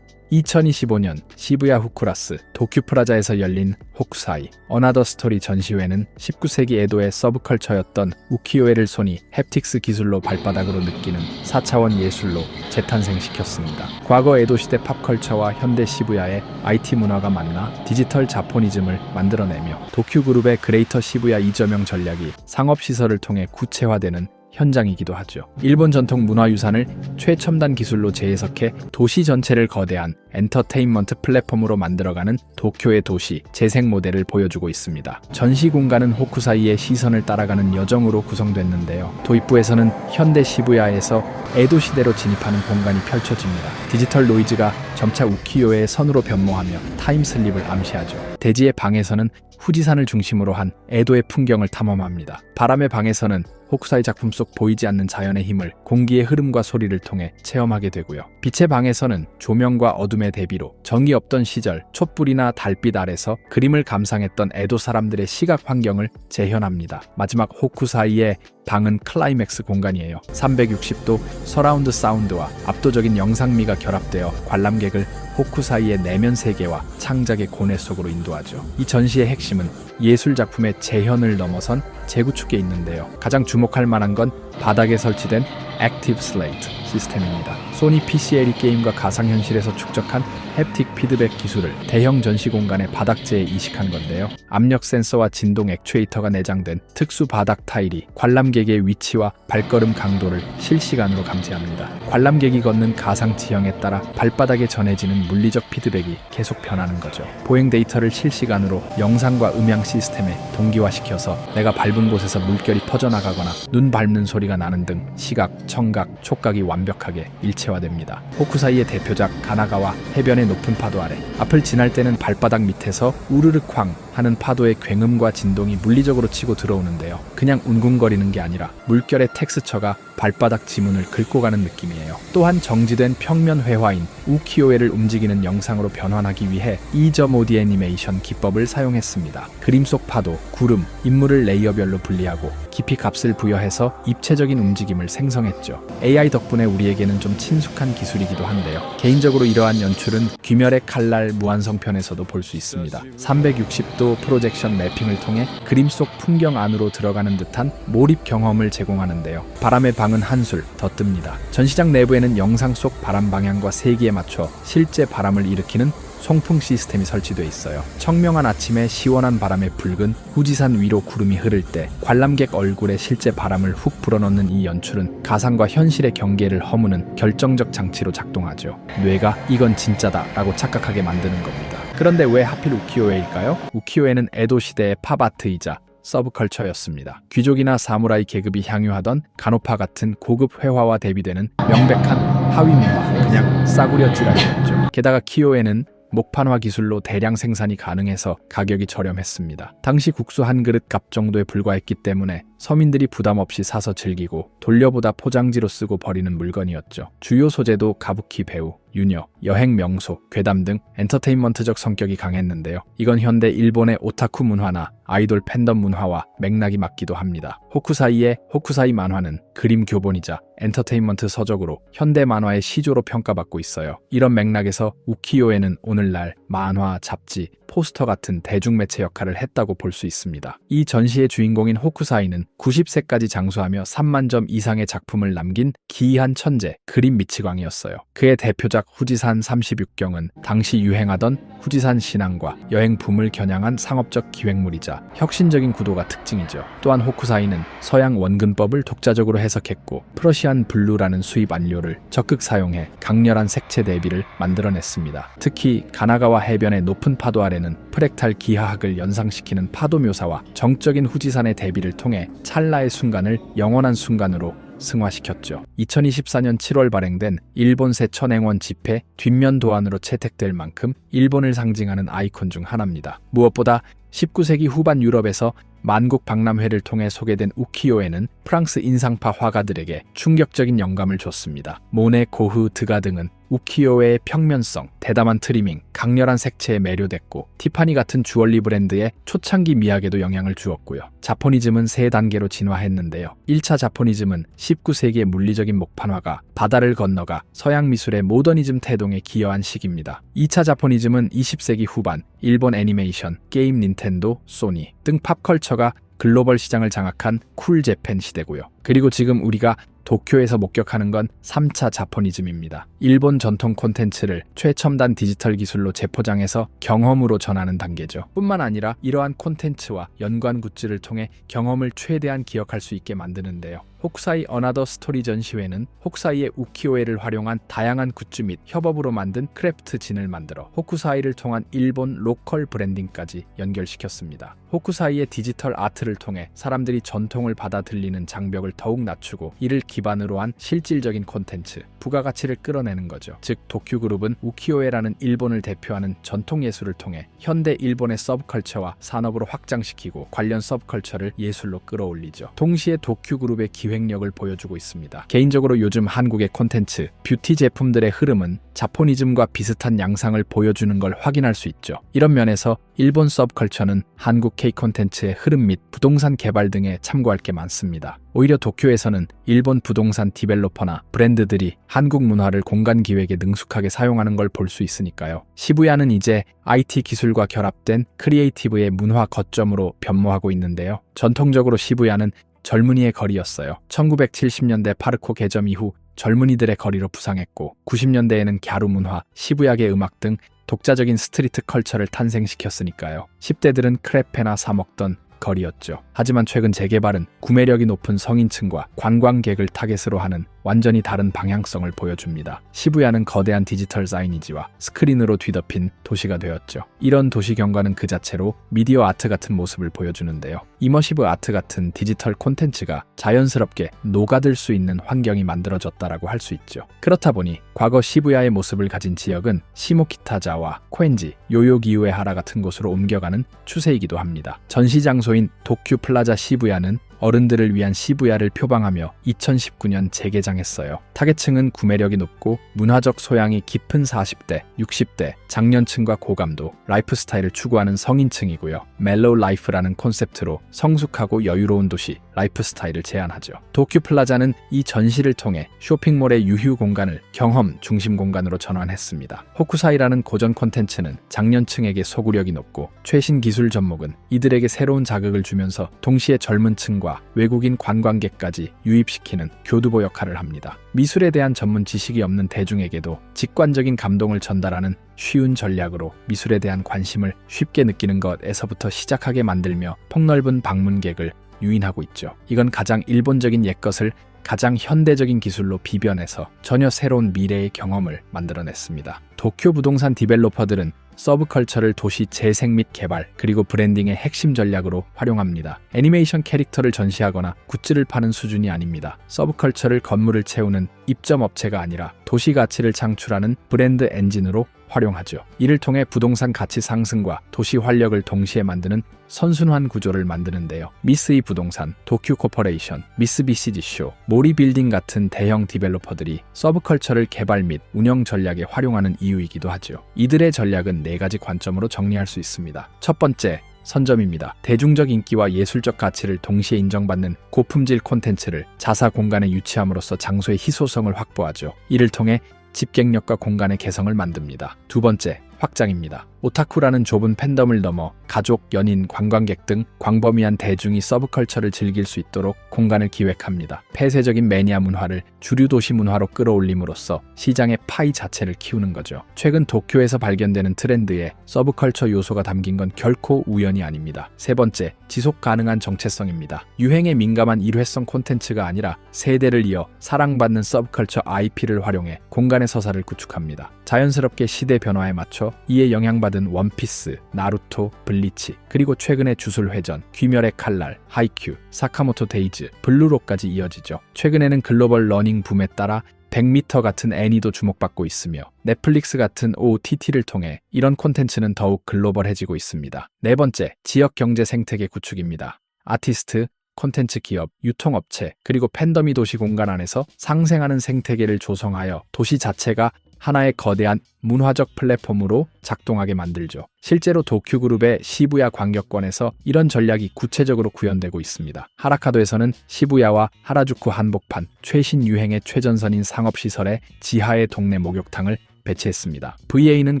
2025년 시부야 후쿠라스 도쿄프라자에서 열린 호쿠사이 어나더 스토리 전시회는 19세기 에도의 서브컬처였던 우키요에를 소니 햅틱스 기술로 발바닥으로 느끼는 4차원 예술로 재탄생시켰습니다. 과거 에도 시대 팝컬처와 현대 시부야의 IT 문화가 만나 디지털 자포니즘을 만들어내며 도쿄그룹의 그레이터 시부야 이점형 전략이 상업시설을 통해 구체화되는 현장이기도 하죠. 일본 전통 문화유산을 최첨단 기술로 재해석해 도시 전체를 거대한 엔터테인먼트 플랫폼으로 만들어가는 도쿄의 도시 재생 모델을 보여주고 있습니다. 전시 공간은 호쿠사이의 시선을 따라가는 여정으로 구성됐는데요. 도입부에서는 현대 시부야에서 에도 시대로 진입하는 공간이 펼쳐집니다. 디지털 노이즈가 점차 우키요의 선으로 변모하며 타임슬립을 암시하죠. 대지의 방에서는 후지산을 중심으로 한 에도의 풍경을 탐험합니다. 바람의 방에서는 호쿠사이 작품 속 보이지 않는 자연의 힘을 공기의 흐름과 소리를 통해 체험하게 되고요. 빛의 방에서는 조명과 어둠의 대비로 전기 없던 시절 촛불이나 달빛 아래서 그림을 감상했던 에도 사람들의 시각 환경을 재현합니다. 마지막 호쿠사이의 방은 클라이맥스 공간이에요. 360도 서라운드 사운드와 압도적인 영상미가 결합되어 관람객을 호쿠사이의 내면 세계와 창작의 고뇌 속으로 인도하죠. 이 전시의 핵심은 예술 작품의 재현을 넘어선 재구축에 있는데요. 가장 주목할 만한 건 바닥에 설치된 액티브 슬레이트 시스템입니다. 소니 PCLE 게임과 가상현실에서 축적한 햅틱 피드백 기술을 대형 전시 공간의 바닥재에 이식한 건데요. 압력 센서와 진동 액추에이터가 내장된 특수 바닥 타일이 관람객의 위치와 발걸음 강도를 실시간으로 감지합니다. 관람객이 걷는 가상 지형에 따라 발바닥에 전해지는 물리적 피드백이 계속 변하는 거죠. 보행 데이터를 실시간으로 영상과 음향 시스템에 동기화시켜서 내가 밟은 곳에서 물결이 퍼져나가거나 눈 밟는 소리가 나는 등 시각, 청각, 촉각이 완벽하게 일체화됩니다. 호쿠사이의 대표작 가나가와 해변의 높은 파도 아래 앞을 지날 때는 발바닥 밑에서 우르르쾅 하는 파도의 굉음과 진동이 물리적으로 치고 들어오는데요. 그냥 웅궁거리는 게 아니라 물결의 텍스처가 발바닥 지문을 긁고 가는 느낌이에요. 또한 정지된 평면 회화인 우키요에를 움직이는 영상으로 변환하기 위해 2.5D 애니메이션 기법을 사용했습니다. 그림 속 파도, 구름, 인물을 레이어별로 분리하고 깊이 값을 부여해서 입체적인 움직임을 생성했죠. AI 덕분에 우리에게는 좀 친숙한 기술이기도 한데요. 개인적으로 이러한 연출은 귀멸의 칼날 무한성편에서도 볼 수 있습니다. 360도 프로젝션 매핑을 통해 그림 속 풍경 안으로 들어가는 듯한 몰입 경험을 제공하는데요. 바람의 방은 한술 더 뜹니다. 전시장 내부에는 영상 속 바람 방향과 세기에 맞춰 실제 바람을 일으키는 송풍 시스템이 설치되어 있어요. 청명한 아침에 시원한 바람에 붉은 후지산 위로 구름이 흐를 때 관람객 얼굴에 실제 바람을 훅 불어넣는 이 연출은 가상과 현실의 경계를 허무는 결정적 장치로 작동하죠. 뇌가 이건 진짜다 라고 착각하게 만드는 겁니다. 그런데 왜 하필 우키요에일까요? 우키요에는 에도 시대의 팝아트이자 서브컬처였습니다. 귀족이나 사무라이 계급이 향유하던 가노파 같은 고급 회화와 대비되는 명백한 하위 문화, 그냥 싸구려 찌라시였죠. 게다가 키요에는 목판화 기술로 대량 생산이 가능해서 가격이 저렴했습니다. 당시 국수 한 그릇 값 정도에 불과했기 때문에 서민들이 부담 없이 사서 즐기고 돌려보다 포장지로 쓰고 버리는 물건이었죠. 주요 소재도 가부키 배우, 유녀, 여행 명소, 괴담 등 엔터테인먼트적 성격이 강했는데요. 이건 현대 일본의 오타쿠 문화나 아이돌 팬덤 문화와 맥락이 맞기도 합니다. 호쿠사이의 호쿠사이 만화는 그림 교본이자 엔터테인먼트 서적으로 현대 만화의 시조로 평가받고 있어요. 이런 맥락에서 우키요에는 오늘날 만화, 잡지, 포스터 같은 대중매체 역할을 했다고 볼 수 있습니다. 이 전시의 주인공인 호쿠사이는 90세까지 장수하며 3만 점 이상의 작품을 남긴 기이한 천재, 그림 미치광이었어요. 그의 대표작 후지산 36경은 당시 유행하던 후지산 신앙과 여행 붐을 겨냥한 상업적 기획물이자 혁신적인 구도가 특징이죠. 또한 호쿠사이는 서양 원근법을 독자적으로 해석했고 프러시안 블루라는 수입 안료를 적극 사용해 강렬한 색채 대비를 만들어냈습니다. 특히 가나가와 해변의 높은 파도 아래는 프랙탈 기하학을 연상시키는 파도 묘사와 정적인 후지산의 대비를 통해 찰나의 순간을 영원한 순간으로 승화시켰죠. 2024년 7월 발행된 일본새 천행원 지폐 뒷면 도안으로 채택될 만큼 일본을 상징하는 아이콘 중 하나입니다. 무엇보다 19세기 후반 유럽에서 만국 박람회를 통해 소개된 우키요에는 프랑스 인상파 화가들에게 충격적인 영감을 줬습니다. 모네, 고흐, 드가 등은 우키요에의 평면성, 대담한 트리밍, 강렬한 색채에 매료됐고 티파니 같은 주얼리 브랜드의 초창기 미학에도 영향을 주었고요. 자포니즘은 세 단계로 진화했는데요. 1차 자포니즘은 19세기의 물리적인 목판화가 바다를 건너가 서양 미술의 모더니즘 태동에 기여한 시기입니다. 2차 자포니즘은 20세기 후반 일본 애니메이션, 게임, 닌텐도, 소니 등 팝컬처가 글로벌 시장을 장악한 쿨 재팬 시대고요. 그리고 지금 우리가 도쿄에서 목격하는 건 3차 자포니즘입니다. 일본 전통 콘텐츠를 최첨단 디지털 기술로 재포장해서 경험으로 전하는 단계죠. 뿐만 아니라 이러한 콘텐츠와 연관 굿즈를 통해 경험을 최대한 기억할 수 있게 만드는데요. 호쿠사이 어나더 스토리 전시회는 호쿠사이의 우키요에를 활용한 다양한 굿즈 및 협업으로 만든 크래프트 진을 만들어 호쿠사이를 통한 일본 로컬 브랜딩까지 연결시켰습니다. 호쿠사이의 디지털 아트를 통해 사람들이 전통을 받아들이는 장벽을 더욱 낮추고 이를 기반으로 한 실질적인 콘텐츠, 부가가치를 끌어내는 거죠. 즉 도쿄그룹은 우키요에라는 일본을 대표하는 전통 예술을 통해 현대 일본의 서브컬처와 산업으로 확장시키고 관련 서브컬처를 예술로 끌어올리죠. 동시에 도쿄그룹의 기획력을 보여주고 있습니다. 개인적으로 요즘 한국의 콘텐츠, 뷰티 제품들의 흐름은 자포니즘과 비슷한 양상을 보여주는 걸 확인할 수 있죠. 이런 면에서 일본 서브컬처는 한국 K 콘텐츠의 흐름 및 부동산 개발 등에 참고할 게 많습니다. 오히려 도쿄에서는 일본 부동산 디벨로퍼나 브랜드들이 한국 문화를 공간 기획에 능숙하게 사용하는 걸 볼 수 있으니까요. 시부야는 이제 IT 기술과 결합된 크리에이티브의 문화 거점으로 변모하고 있는데요. 전통적으로 시부야는 젊은이의 거리였어요. 1970년대 파르코 개점 이후 젊은이들의 거리로 부상했고 90년대에는 갸루 문화, 시부야계 음악 등 독자적인 스트리트 컬처를 탄생시켰으니까요. 10대들은 크레페나 사 먹던 거리였죠. 하지만 최근 재개발은 구매력이 높은 성인층과 관광객을 타겟으로 하는 완전히 다른 방향성을 보여줍니다. 시부야는 거대한 디지털 사이니지와 스크린으로 뒤덮인 도시가 되었죠. 이런 도시 경관은 그 자체로 미디어 아트 같은 모습을 보여주는데요. 이머시브 아트 같은 디지털 콘텐츠가 자연스럽게 녹아들 수 있는 환경이 만들어졌다라고 할 수 있죠. 그렇다 보니 과거 시부야의 모습을 가진 지역은 시모키타자와 코엔지, 요요기우에 하라 같은 곳으로 옮겨가는 추세이기도 합니다. 전시 장소인 도쿄 플라자 시부야는 어른들을 위한 시부야를 표방하며 2019년 재개장했어요. 타겟층은 구매력이 높고 문화적 소양이 깊은 40대, 60대, 장년층과 고감도, 라이프 스타일을 추구하는 성인층이고요. 멜로우 라이프라는 콘셉트로 성숙하고 여유로운 도시, 라이프 스타일을 제안하죠. 도쿄 플라자는 이 전시를 통해 쇼핑몰의 유휴 공간을 경험 중심 공간으로 전환했습니다. 호쿠사이라는 고전 콘텐츠는 장년층에게 소구력이 높고 최신 기술 접목은 이들에게 새로운 자극을 주면서 동시에 젊은 층과 외국인 관광객까지 유입시키는 교두보 역할을 합니다. 미술에 대한 전문 지식이 없는 대중에게도 직관적인 감동을 전달하는 쉬운 전략으로 미술에 대한 관심을 쉽게 느끼는 것에서부터 시작하게 만들며 폭넓은 방문객을 유인하고 있죠. 이건 가장 일본적인 옛것을 가장 현대적인 기술로 비변해서 전혀 새로운 미래의 경험을 만들어냈습니다. 도쿄 부동산 디벨로퍼들은 서브컬처를 도시 재생 및 개발, 그리고 브랜딩의 핵심 전략으로 활용합니다. 애니메이션 캐릭터를 전시하거나 굿즈를 파는 수준이 아닙니다. 서브컬처를 건물을 채우는 입점 업체가 아니라 도시 가치를 창출하는 브랜드 엔진으로 활용하죠. 이를 통해 부동산 가치 상승과 도시 활력을 동시에 만드는 선순환 구조를 만드는데요. 미쓰이 부동산, 도쿄 코퍼레이션, 미쓰비시지쇼, 모리빌딩 같은 대형 디벨로퍼들이 서브컬처를 개발 및 운영 전략에 활용하는 이유이기도 하죠. 이들의 전략은 4가지 관점으로 정리할 수 있습니다. 첫 번째, 선점입니다. 대중적 인기와 예술적 가치를 동시에 인정받는 고품질 콘텐츠를 자사 공간에 유치함으로써 장소의 희소성을 확보하죠. 이를 통해 집객력과 공간의 개성을 만듭니다. 두 번째, 확장입니다. 오타쿠라는 좁은 팬덤을 넘어 가족, 연인, 관광객 등 광범위한 대중이 서브컬처를 즐길 수 있도록 공간을 기획합니다. 폐쇄적인 매니아 문화를 주류 도시 문화로 끌어올림으로써 시장의 파이 자체를 키우는 거죠. 최근 도쿄에서 발견되는 트렌드에 서브컬처 요소가 담긴 건 결코 우연이 아닙니다. 세 번째, 지속 가능한 정체성입니다. 유행에 민감한 일회성 콘텐츠가 아니라 세대를 이어 사랑받는 서브컬처 IP를 활용해 공간의 서사를 구축합니다. 자연스럽게 시대 변화에 맞춰 이에 영향받은 원피스, 나루토, 블리치, 그리고 최근의 주술회전, 귀멸의 칼날, 하이큐, 사카모토 데이즈, 블루로까지 이어지죠. 최근에는 글로벌 러닝 붐에 따라 100m 같은 애니도 주목받고 있으며 넷플릭스 같은 OTT를 통해 이런 콘텐츠는 더욱 글로벌해지고 있습니다. 네 번째, 지역 경제 생태계 구축입니다. 아티스트, 콘텐츠 기업, 유통업체, 그리고 팬덤이 도시 공간 안에서 상생하는 생태계를 조성하여 도시 자체가 하나의 거대한 문화적 플랫폼으로 작동하게 만들죠. 실제로 도쿄그룹의 시부야 광역권에서 이런 전략이 구체적으로 구현되고 있습니다. 하라카도에서는 시부야와 하라주쿠 한복판, 최신 유행의 최전선인 상업시설에 지하의 동네 목욕탕을 배치했습니다. VA는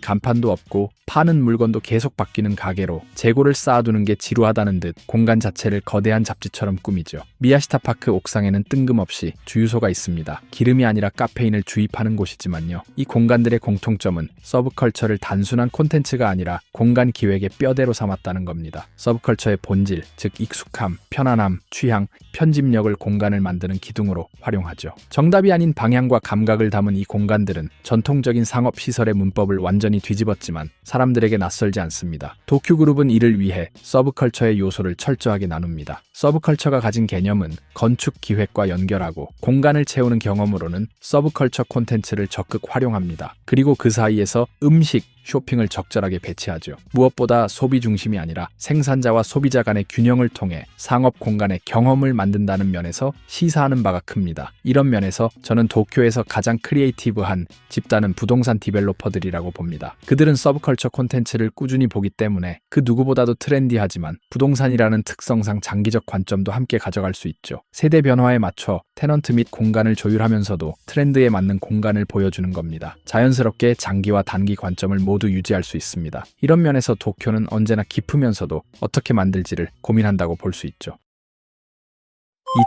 간판도 없고 파는 물건도 계속 바뀌는 가게로 재고를 쌓아두는 게 지루하다는 듯 공간 자체를 거대한 잡지처럼 꾸미죠. 미야시타파크 옥상에는 뜬금없이 주유소가 있습니다. 기름이 아니라 카페인을 주입하는 곳이지만요. 이 공간들의 공통점은 서브컬처를 단순한 콘텐츠가 아니라 공간 기획의 뼈대로 삼았다는 겁니다. 서브컬처의 본질, 즉 익숙함, 편안함, 취향, 편집력을 공간을 만드는 기둥으로 활용하죠. 정답이 아닌 방향과 감각을 담은 이 공간들은 전통적인 상업시설의 문법을 완전히 뒤집었지만 사람들에게 낯설지 않습니다. 도쿄그룹은 이를 위해 서브컬처의 요소를 철저하게 나눕니다. 서브컬처가 가진 개념은 건축 기획과 연결하고 공간을 채우는 경험으로는 서브컬처 콘텐츠를 적극 활용합니다. 그리고 그 사이에서 음식, 쇼핑을 적절하게 배치하죠. 무엇보다 소비 중심이 아니라 생산자와 소비자 간의 균형을 통해 상업 공간의 경험을 만든다는 면에서 시사하는 바가 큽니다. 이런 면에서 저는 도쿄에서 가장 크리에이티브한 집단은 부동산 디벨로퍼들이라고 봅니다. 그들은 서브컬처 콘텐츠를 꾸준히 보기 때문에 그 누구보다도 트렌디하지만 부동산이라는 특성상 장기적 관점도 함께 가져갈 수 있죠. 세대 변화에 맞춰 테넌트 및 공간을 조율하면서도 트렌드에 맞는 공간을 보여주는 겁니다. 자연스럽게 장기와 단기 관점을 모두 유지할 수 있습니다. 이런 면에서 도쿄는 언제나 깊으면서도 어떻게 만들지를 고민한다고 볼 수 있죠.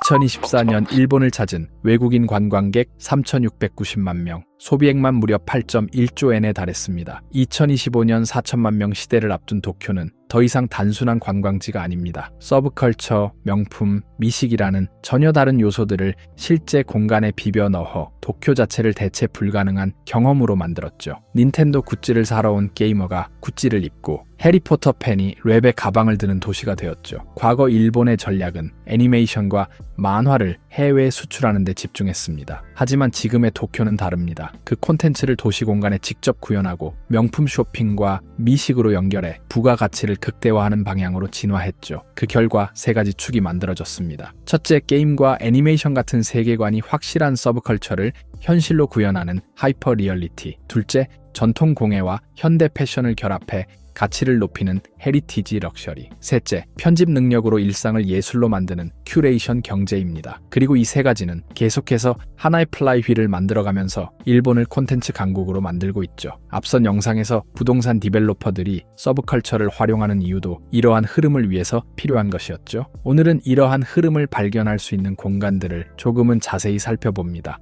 2024년 일본을 찾은 외국인 관광객 3,690만 명, 소비액만 무려 8.1조 엔에 달했습니다. 2025년 4천만 명 시대를 앞둔 도쿄는 더 이상 단순한 관광지가 아닙니다. 서브컬처, 명품, 미식이라는 전혀 다른 요소들을 실제 공간에 비벼 넣어 도쿄 자체를 대체 불가능한 경험으로 만들었죠. 닌텐도 굿즈를 사러 온 게이머가 굿즈를 입고 해리포터 팬이 랩의 가방을 드는 도시가 되었죠. 과거 일본의 전략은 애니메이션과 만화를 해외에 수출하는 데 집중했습니다. 하지만 지금의 도쿄는 다릅니다. 그 콘텐츠를 도시 공간에 직접 구현하고 명품 쇼핑과 미식으로 연결해 부가가치를 극대화하는 방향으로 진화했죠. 그 결과 세 가지 축이 만들어졌습니다. 첫째, 게임과 애니메이션 같은 세계관이 확실한 서브컬처를 현실로 구현하는 하이퍼 리얼리티. 둘째, 전통 공예와 현대 패션을 결합해 가치를 높이는 헤리티지 럭셔리. 셋째, 편집 능력으로 일상을 예술로 만드는 큐레이션 경제입니다. 그리고 이 세 가지는 계속해서 하나의 플라이휠을 만들어가면서 일본을 콘텐츠 강국으로 만들고 있죠. 앞선 영상에서 부동산 디벨로퍼들이 서브컬처를 활용하는 이유도 이러한 흐름을 위해서 필요한 것이었죠. 오늘은 이러한 흐름을 발견할 수 있는 공간들을 조금은 자세히 살펴봅니다.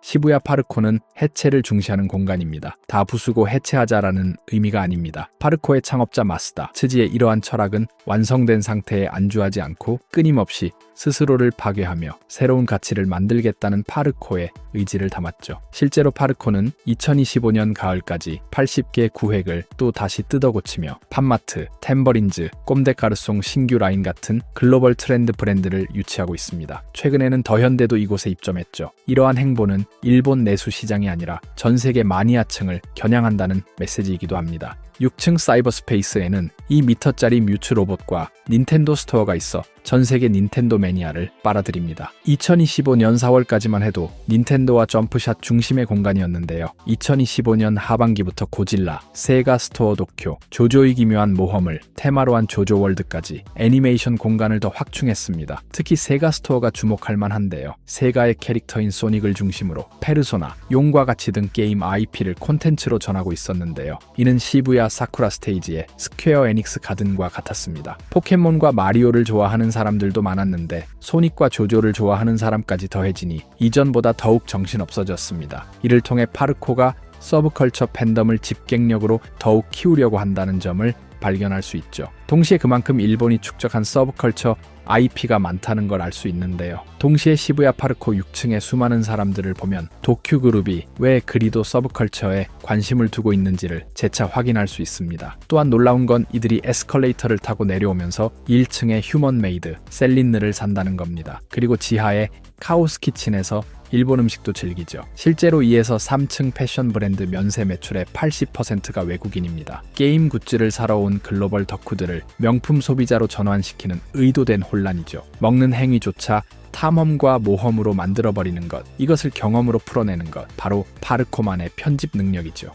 시부야 파르코는 해체를 중시하는 공간입니다. 다 부수고 해체하자라는 의미가 아닙니다. 파르코의 창업자 마스다 츠지의 이러한 철학은 완성된 상태에 안주하지 않고 끊임없이 스스로를 파괴하며 새로운 가치를 만들겠다는 파르코의 의지를 담았죠. 실제로 파르코는 2025년 가을까지 80개 구획을 또 다시 뜯어고치며 팜마트, 템버린즈, 꼼데카르송 신규 라인 같은 글로벌 트렌드 브랜드를 유치하고 있습니다. 최근에는 더현대도 이곳에 입점했죠. 이러한 행보는 일본 내수 시장이 아니라 전 세계 마니아층을 겨냥한다는 메시지이기도 합니다. 6층 사이버 스페이스에는 2m짜리 뮤츠 로봇과 닌텐도 스토어가 있어 전 세계 닌텐도 매니아를 빨아들입니다. 2025년 4월까지만 해도 닌텐도와 점프샷 중심의 공간이었는데요. 2025년 하반기부터 고질라, 세가 스토어 도쿄, 조조의 기묘한 모험을 테마로 한 조조월드까지 애니메이션 공간을 더 확충했습니다. 특히 세가 스토어가 주목할 만한데요. 세가의 캐릭터인 소닉을 중심으로 페르소나, 용과 같이 등 게임 IP를 콘텐츠로 전하고 있었는데요. 이는 시부야 사쿠라 스테이지의 스퀘어 에닉스 가든과 같았습니다. 포켓몬과 마리오를 좋아하는 사람들도 많았는데 소닉과 조조를 좋아하는 사람까지 더해지니 이전보다 더욱 정신없어졌습니다. 이를 통해 파르코가 서브컬처 팬덤을 집객력으로 더욱 키우려고 한다는 점을 발견할 수 있죠. 동시에 그만큼 일본이 축적한 서브컬처 IP가 많다는 걸 알 수 있는데요. 동시에 시부야 파르코 6층의 수많은 사람들을 보면 도쿄그룹이 왜 그리도 서브컬처에 관심을 두고 있는지를 재차 확인할 수 있습니다. 또한 놀라운 건 이들이 에스컬레이터를 타고 내려오면서 1층의 휴먼 메이드 셀린느를 산다는 겁니다. 그리고 지하의 카오스 키친에서 일본 음식도 즐기죠. 실제로 2에서 3층 패션 브랜드 면세 매출의 80%가 외국인입니다. 게임 굿즈를 사러 온 글로벌 덕후들을 명품 소비자로 전환시키는 의도된 혼란이죠. 먹는 행위조차 탐험과 모험으로 만들어버리는 것, 이것을 경험으로 풀어내는 것, 바로 파르코만의 편집 능력이죠.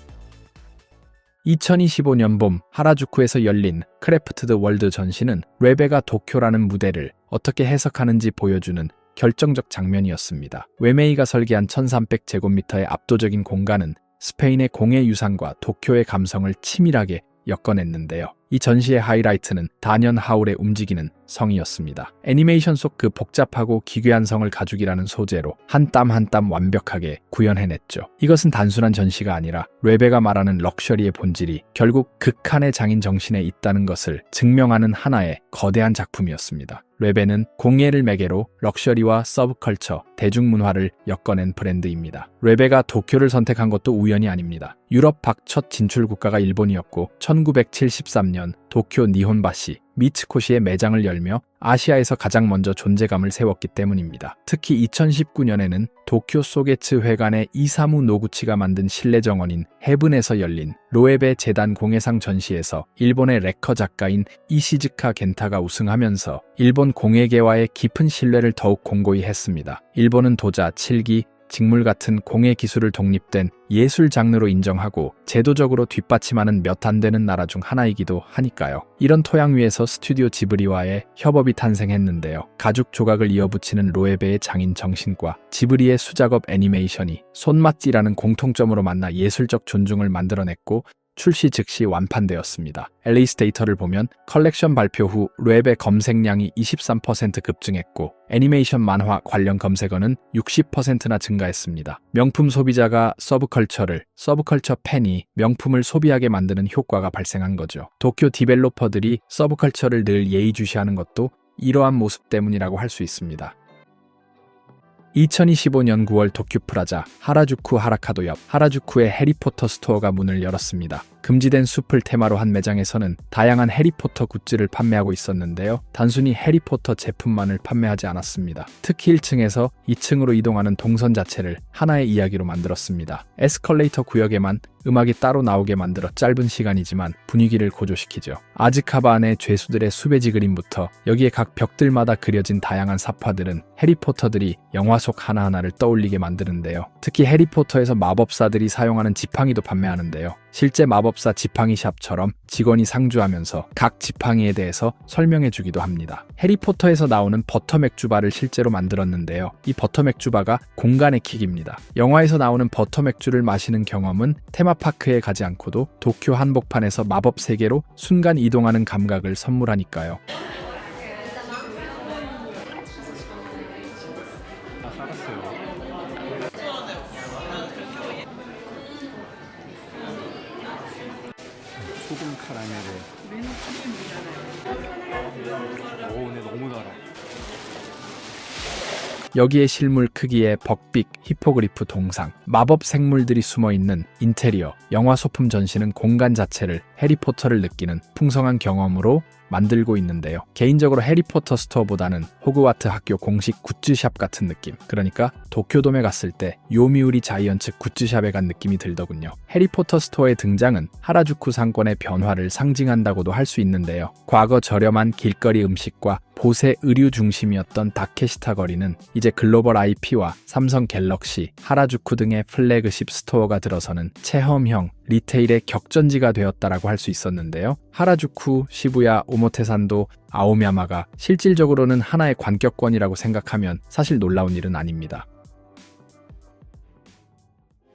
2025년 봄 하라주쿠에서 열린 크래프트드 월드 전시는 레베가 도쿄라는 무대를 어떻게 해석하는지 보여주는 결정적 장면이었습니다. 웨메이가 설계한 1300제곱미터의 압도적인 공간은 스페인의 공예 유산과 도쿄의 감성을 치밀하게 엮어냈는데요. 이 전시의 하이라이트는 단연 하울의 움직이는 성이었습니다. 애니메이션 속 그 복잡하고 기괴한 성을 가죽이라는 소재로 한 땀 한 땀 완벽하게 구현해냈죠. 이것은 단순한 전시가 아니라 레베가 말하는 럭셔리의 본질이 결국 극한의 장인 정신에 있다는 것을 증명하는 하나의 거대한 작품이었습니다. 레베는 공예를 매개로 럭셔리와 서브컬처, 대중문화를 엮어낸 브랜드입니다. 레베가 도쿄를 선택한 것도 우연이 아닙니다. 유럽 밖 첫 진출 국가가 일본이었고 1973년 도쿄 니혼바시 미츠코시에 매장을 열며 아시아에서 가장 먼저 존재감을 세웠기 때문입니다. 특히 2019년에는 도쿄 소게츠 회관의 이사무 노구치가 만든 실내 정원인 헤븐에서 열린 로에베 재단 공예상 전시에서 일본의 래커 작가인 이시즈카 겐타가 우승하면서 일본 공예계와의 깊은 신뢰를 더욱 공고히 했습니다. 일본은 도자, 칠기, 직물 같은 공예 기술을 독립된 예술 장르로 인정하고 제도적으로 뒷받침하는 몇 안 되는 나라 중 하나이기도 하니까요. 이런 토양 위에서 스튜디오 지브리와의 협업이 탄생했는데요. 가죽 조각을 이어붙이는 로에베의 장인 정신과 지브리의 수작업 애니메이션이 손맛질하는 공통점으로 만나 예술적 존중을 만들어냈고 출시 즉시 완판되었습니다. 엘리스테이터를 보면 컬렉션 발표 후 레베 검색량이 23% 급증했고 애니메이션 만화 관련 검색어는 60%나 증가했습니다. 명품 소비자가 서브컬처 팬이 명품을 소비하게 만드는 효과가 발생한 거죠. 도쿄 디벨로퍼들이 서브컬처를 늘 예의주시하는 것도 이러한 모습 때문이라고 할 수 있습니다. 2025년 9월 도쿄 프라자 하라주쿠 하라카도 옆 하라주쿠의 해리포터 스토어가 문을 열었습니다. 금지된 숲을 테마로 한 매장에서는 다양한 해리포터 굿즈를 판매하고 있었는데요. 단순히 해리포터 제품만을 판매하지 않았습니다. 특히 1층에서 2층으로 이동하는 동선 자체를 하나의 이야기로 만들었습니다. 에스컬레이터 구역에만 음악이 따로 나오게 만들어 짧은 시간이지만 분위기를 고조시키죠. 아즈카반의 죄수들의 수배지 그림부터 여기에 각 벽들마다 그려진 다양한 사파들은 해리포터들이 영화 속 하나하나를 떠올리게 만드는데요. 특히 해리포터에서 마법사들이 사용하는 지팡이도 판매하는데요. 실제 마법사 지팡이 샵처럼 직원이 상주하면서 각 지팡이에 대해서 설명해 주기도 합니다. 해리포터에서 나오는 버터 맥주바를 실제로 만들었는데요. 이 버터 맥주바가 공간의 킥입니다. 영화에서 나오는 버터 맥주를 마시는 경험은 테마파크에 가지 않고도 도쿄 한복판에서 마법 세계로 순간 이동하는 감각을 선물하니까요. 소금 카라멜에 오 근데 너무 달아. 여기에 실물 크기의 벅빅, 히포그리프 동상, 마법 생물들이 숨어있는 인테리어, 영화 소품 전시는 공간 자체를 해리포터를 느끼는 풍성한 경험으로 만들고 있는데요. 개인적으로 해리포터 스토어보다는 호그와트 학교 공식 굿즈샵 같은 느낌, 그러니까 도쿄돔에 갔을 때 요미우리 자이언츠 굿즈샵에 간 느낌이 들더군요. 해리포터 스토어의 등장은 하라주쿠 상권의 변화를 상징한다고도 할 수 있는데요. 과거 저렴한 길거리 음식과 보세 의류 중심이었던 다케시타 거리는 이제 글로벌 IP와 삼성 갤럭시, 하라주쿠 등의 플래그십 스토어가 들어서는 체험형 리테일의 격전지가 되었다라고 할 수 있었는데요. 하라주쿠, 시부야, 오모테산도, 아오미야마가 실질적으로는 하나의 관격권이라고 생각하면 사실 놀라운 일은 아닙니다.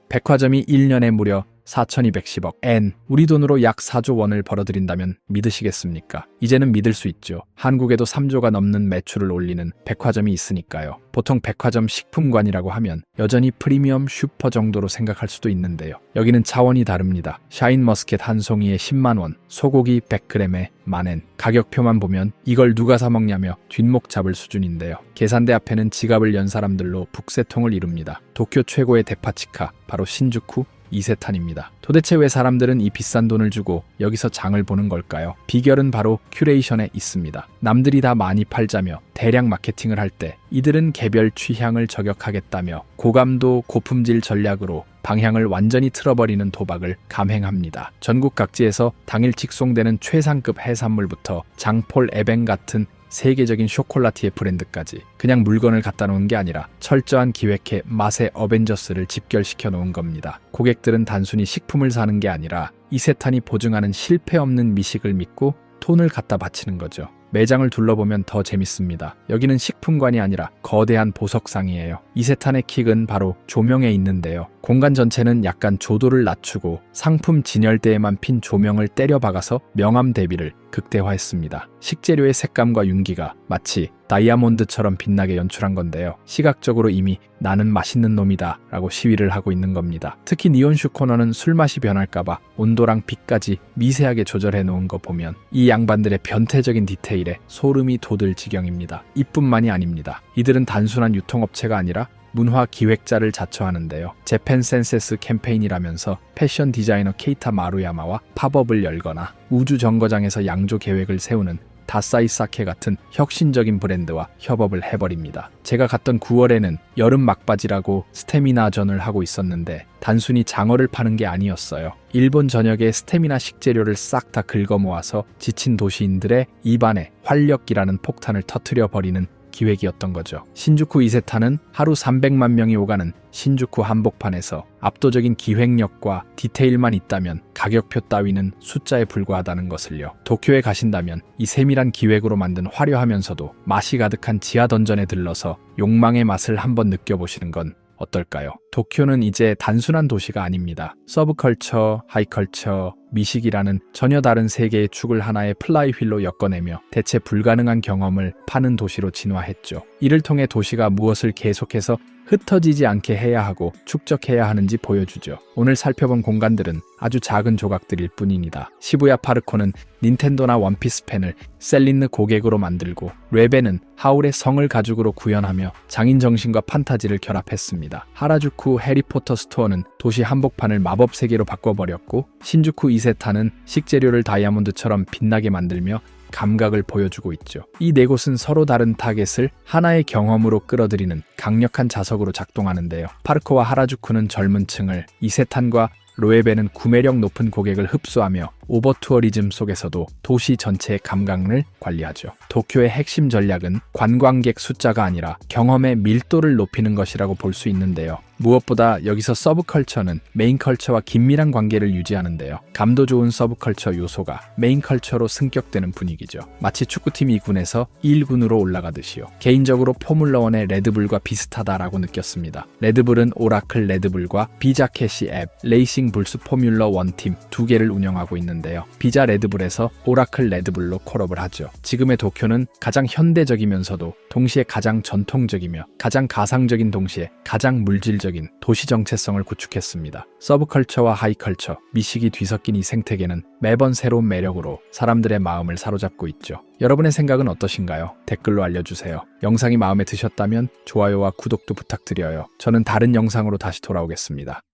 백화점이 1년에 무려 4,210억 엔, 우리 돈으로 약 4조 원을 벌어들인다면 믿으시겠습니까? 이제는 믿을 수 있죠. 한국에도 3조가 넘는 매출을 올리는 백화점이 있으니까요. 보통 백화점 식품관이라고 하면 여전히 프리미엄 슈퍼 정도로 생각할 수도 있는데요. 여기는 차원이 다릅니다. 샤인머스켓 한 송이에 10만 원, 소고기 100g에 만엔, 가격표만 보면 이걸 누가 사 먹냐며 뒷목 잡을 수준인데요. 계산대 앞에는 지갑을 연 사람들로 북새통을 이룹니다. 도쿄 최고의 데파치카, 바로 신주쿠 이세탄입니다. 도대체 왜 사람들은 이 비싼 돈을 주고 여기서 장을 보는 걸까요? 비결은 바로 큐레이션에 있습니다. 남들이 다 많이 팔자며 대량 마케팅을 할 때 이들은 개별 취향을 저격하겠다며 고감도 고품질 전략으로 방향을 완전히 틀어버리는 도박을 감행합니다. 전국 각지에서 당일 직송되는 최상급 해산물부터 장폴 에뱅 같은 세계적인 쇼콜라티의 브랜드까지 그냥 물건을 갖다 놓은 게 아니라 철저한 기획해 맛의 어벤져스를 집결시켜 놓은 겁니다. 고객들은 단순히 식품을 사는 게 아니라 이세탄이 보증하는 실패 없는 미식을 믿고 돈을 갖다 바치는 거죠. 매장을 둘러보면 더 재밌습니다. 여기는 식품관이 아니라 거대한 보석상이에요. 이세탄의 킥은 바로 조명에 있는데요. 공간 전체는 약간 조도를 낮추고 상품 진열대에만 핀 조명을 때려 박아서 명암 대비를 극대화했습니다. 식재료의 색감과 윤기가 마치 다이아몬드처럼 빛나게 연출한 건데요. 시각적으로 이미 나는 맛있는 놈이다 라고 시위를 하고 있는 겁니다. 특히 니온 슈코너는 술맛이 변할까봐 온도랑 빛까지 미세하게 조절해 놓은 거 보면 이 양반들의 변태적인 디테일에 소름이 돋을 지경입니다. 이뿐만이 아닙니다. 이들은 단순한 유통업체가 아니라 문화 기획자를 자처하는데요. 재팬 센세스 캠페인이라면서 패션 디자이너 케이타 마루야마와 팝업을 열거나 우주 정거장에서 양조 계획을 세우는 다사이 사케 같은 혁신적인 브랜드와 협업을 해버립니다. 제가 갔던 9월에는 여름 막바지라고 스태미나전을 하고 있었는데 단순히 장어를 파는 게 아니었어요. 일본 전역의 스태미나 식재료를 싹 다 긁어 모아서 지친 도시인들의 입안에 활력이라는 폭탄을 터뜨려 버리는 기획이었던 거죠. 신주쿠 이세탄은 하루 300만 명이 오가는 신주쿠 한복판에서 압도적인 기획력과 디테일만 있다면 가격표 따위는 숫자에 불과하다는 것을요. 도쿄에 가신다면 이 세밀한 기획으로 만든 화려하면서도 맛이 가득한 지하 던전에 들러서 욕망의 맛을 한번 느껴보시는 건 어떨까요? 도쿄는 이제 단순한 도시가 아닙니다. 서브컬처, 하이컬처, 미식이라는 전혀 다른 세계의 축을 하나의 플라이휠로 엮어내며 대체 불가능한 경험을 파는 도시로 진화했죠. 이를 통해 도시가 무엇을 계속해서 흩어지지 않게 해야 하고 축적해야 하는지 보여주죠. 오늘 살펴본 공간들은 아주 작은 조각들일 뿐입니다. 시부야 파르코는 닌텐도나 원피스 팬을 셀린느 고객으로 만들고, 레베는 하울의 성을 가죽으로 구현하며 장인 정신과 판타지를 결합했습니다. 하라주쿠 해리포터 스토어는 도시 한복판을 마법 세계로 바꿔버렸고, 신주쿠 이세타는 식재료를 다이아몬드처럼 빛나게 만들며 감각을 보여주고 있죠. 이 네 곳은 서로 다른 타겟을 하나의 경험으로 끌어들이는 강력한 자석으로 작동하는데요. 파르코와 하라주쿠는 젊은 층을, 이세탄과 로에베는 구매력 높은 고객을 흡수하며 오버투어리즘 속에서도 도시 전체의 감각을 관리하죠. 도쿄의 핵심 전략은 관광객 숫자가 아니라 경험의 밀도를 높이는 것이라고 볼 수 있는데요. 무엇보다 여기서 서브컬처는 메인컬처와 긴밀한 관계를 유지하는데요. 감도 좋은 서브컬처 요소가 메인컬처로 승격되는 분위기죠. 마치 축구팀이 2군에서 1군으로 올라가듯이요. 개인적으로 포뮬러1의 레드불과 비슷하다라고 느꼈습니다. 레드불은 오라클 레드불과 비자캐시 앱, 레이싱 불스 포뮬러 1팀 두 개를 운영하고 있는데요. 비자 레드불에서 오라클 레드불로 콜업을 하죠. 지금의 도쿄는 가장 현대적이면서도 동시에 가장 전통적이며 가장 가상적인 동시에 가장 물질적인 도시 정체성을 구축했습니다. 서브컬처와 하이컬처, 미식이 뒤섞인 이 생태계는 매번 새로운 매력으로 사람들의 마음을 사로잡고 있죠. 여러분의 생각은 어떠신가요? 댓글로 알려주세요. 영상이 마음에 드셨다면 좋아요와 구독도 부탁드려요. 저는 다른 영상으로 다시 돌아오겠습니다.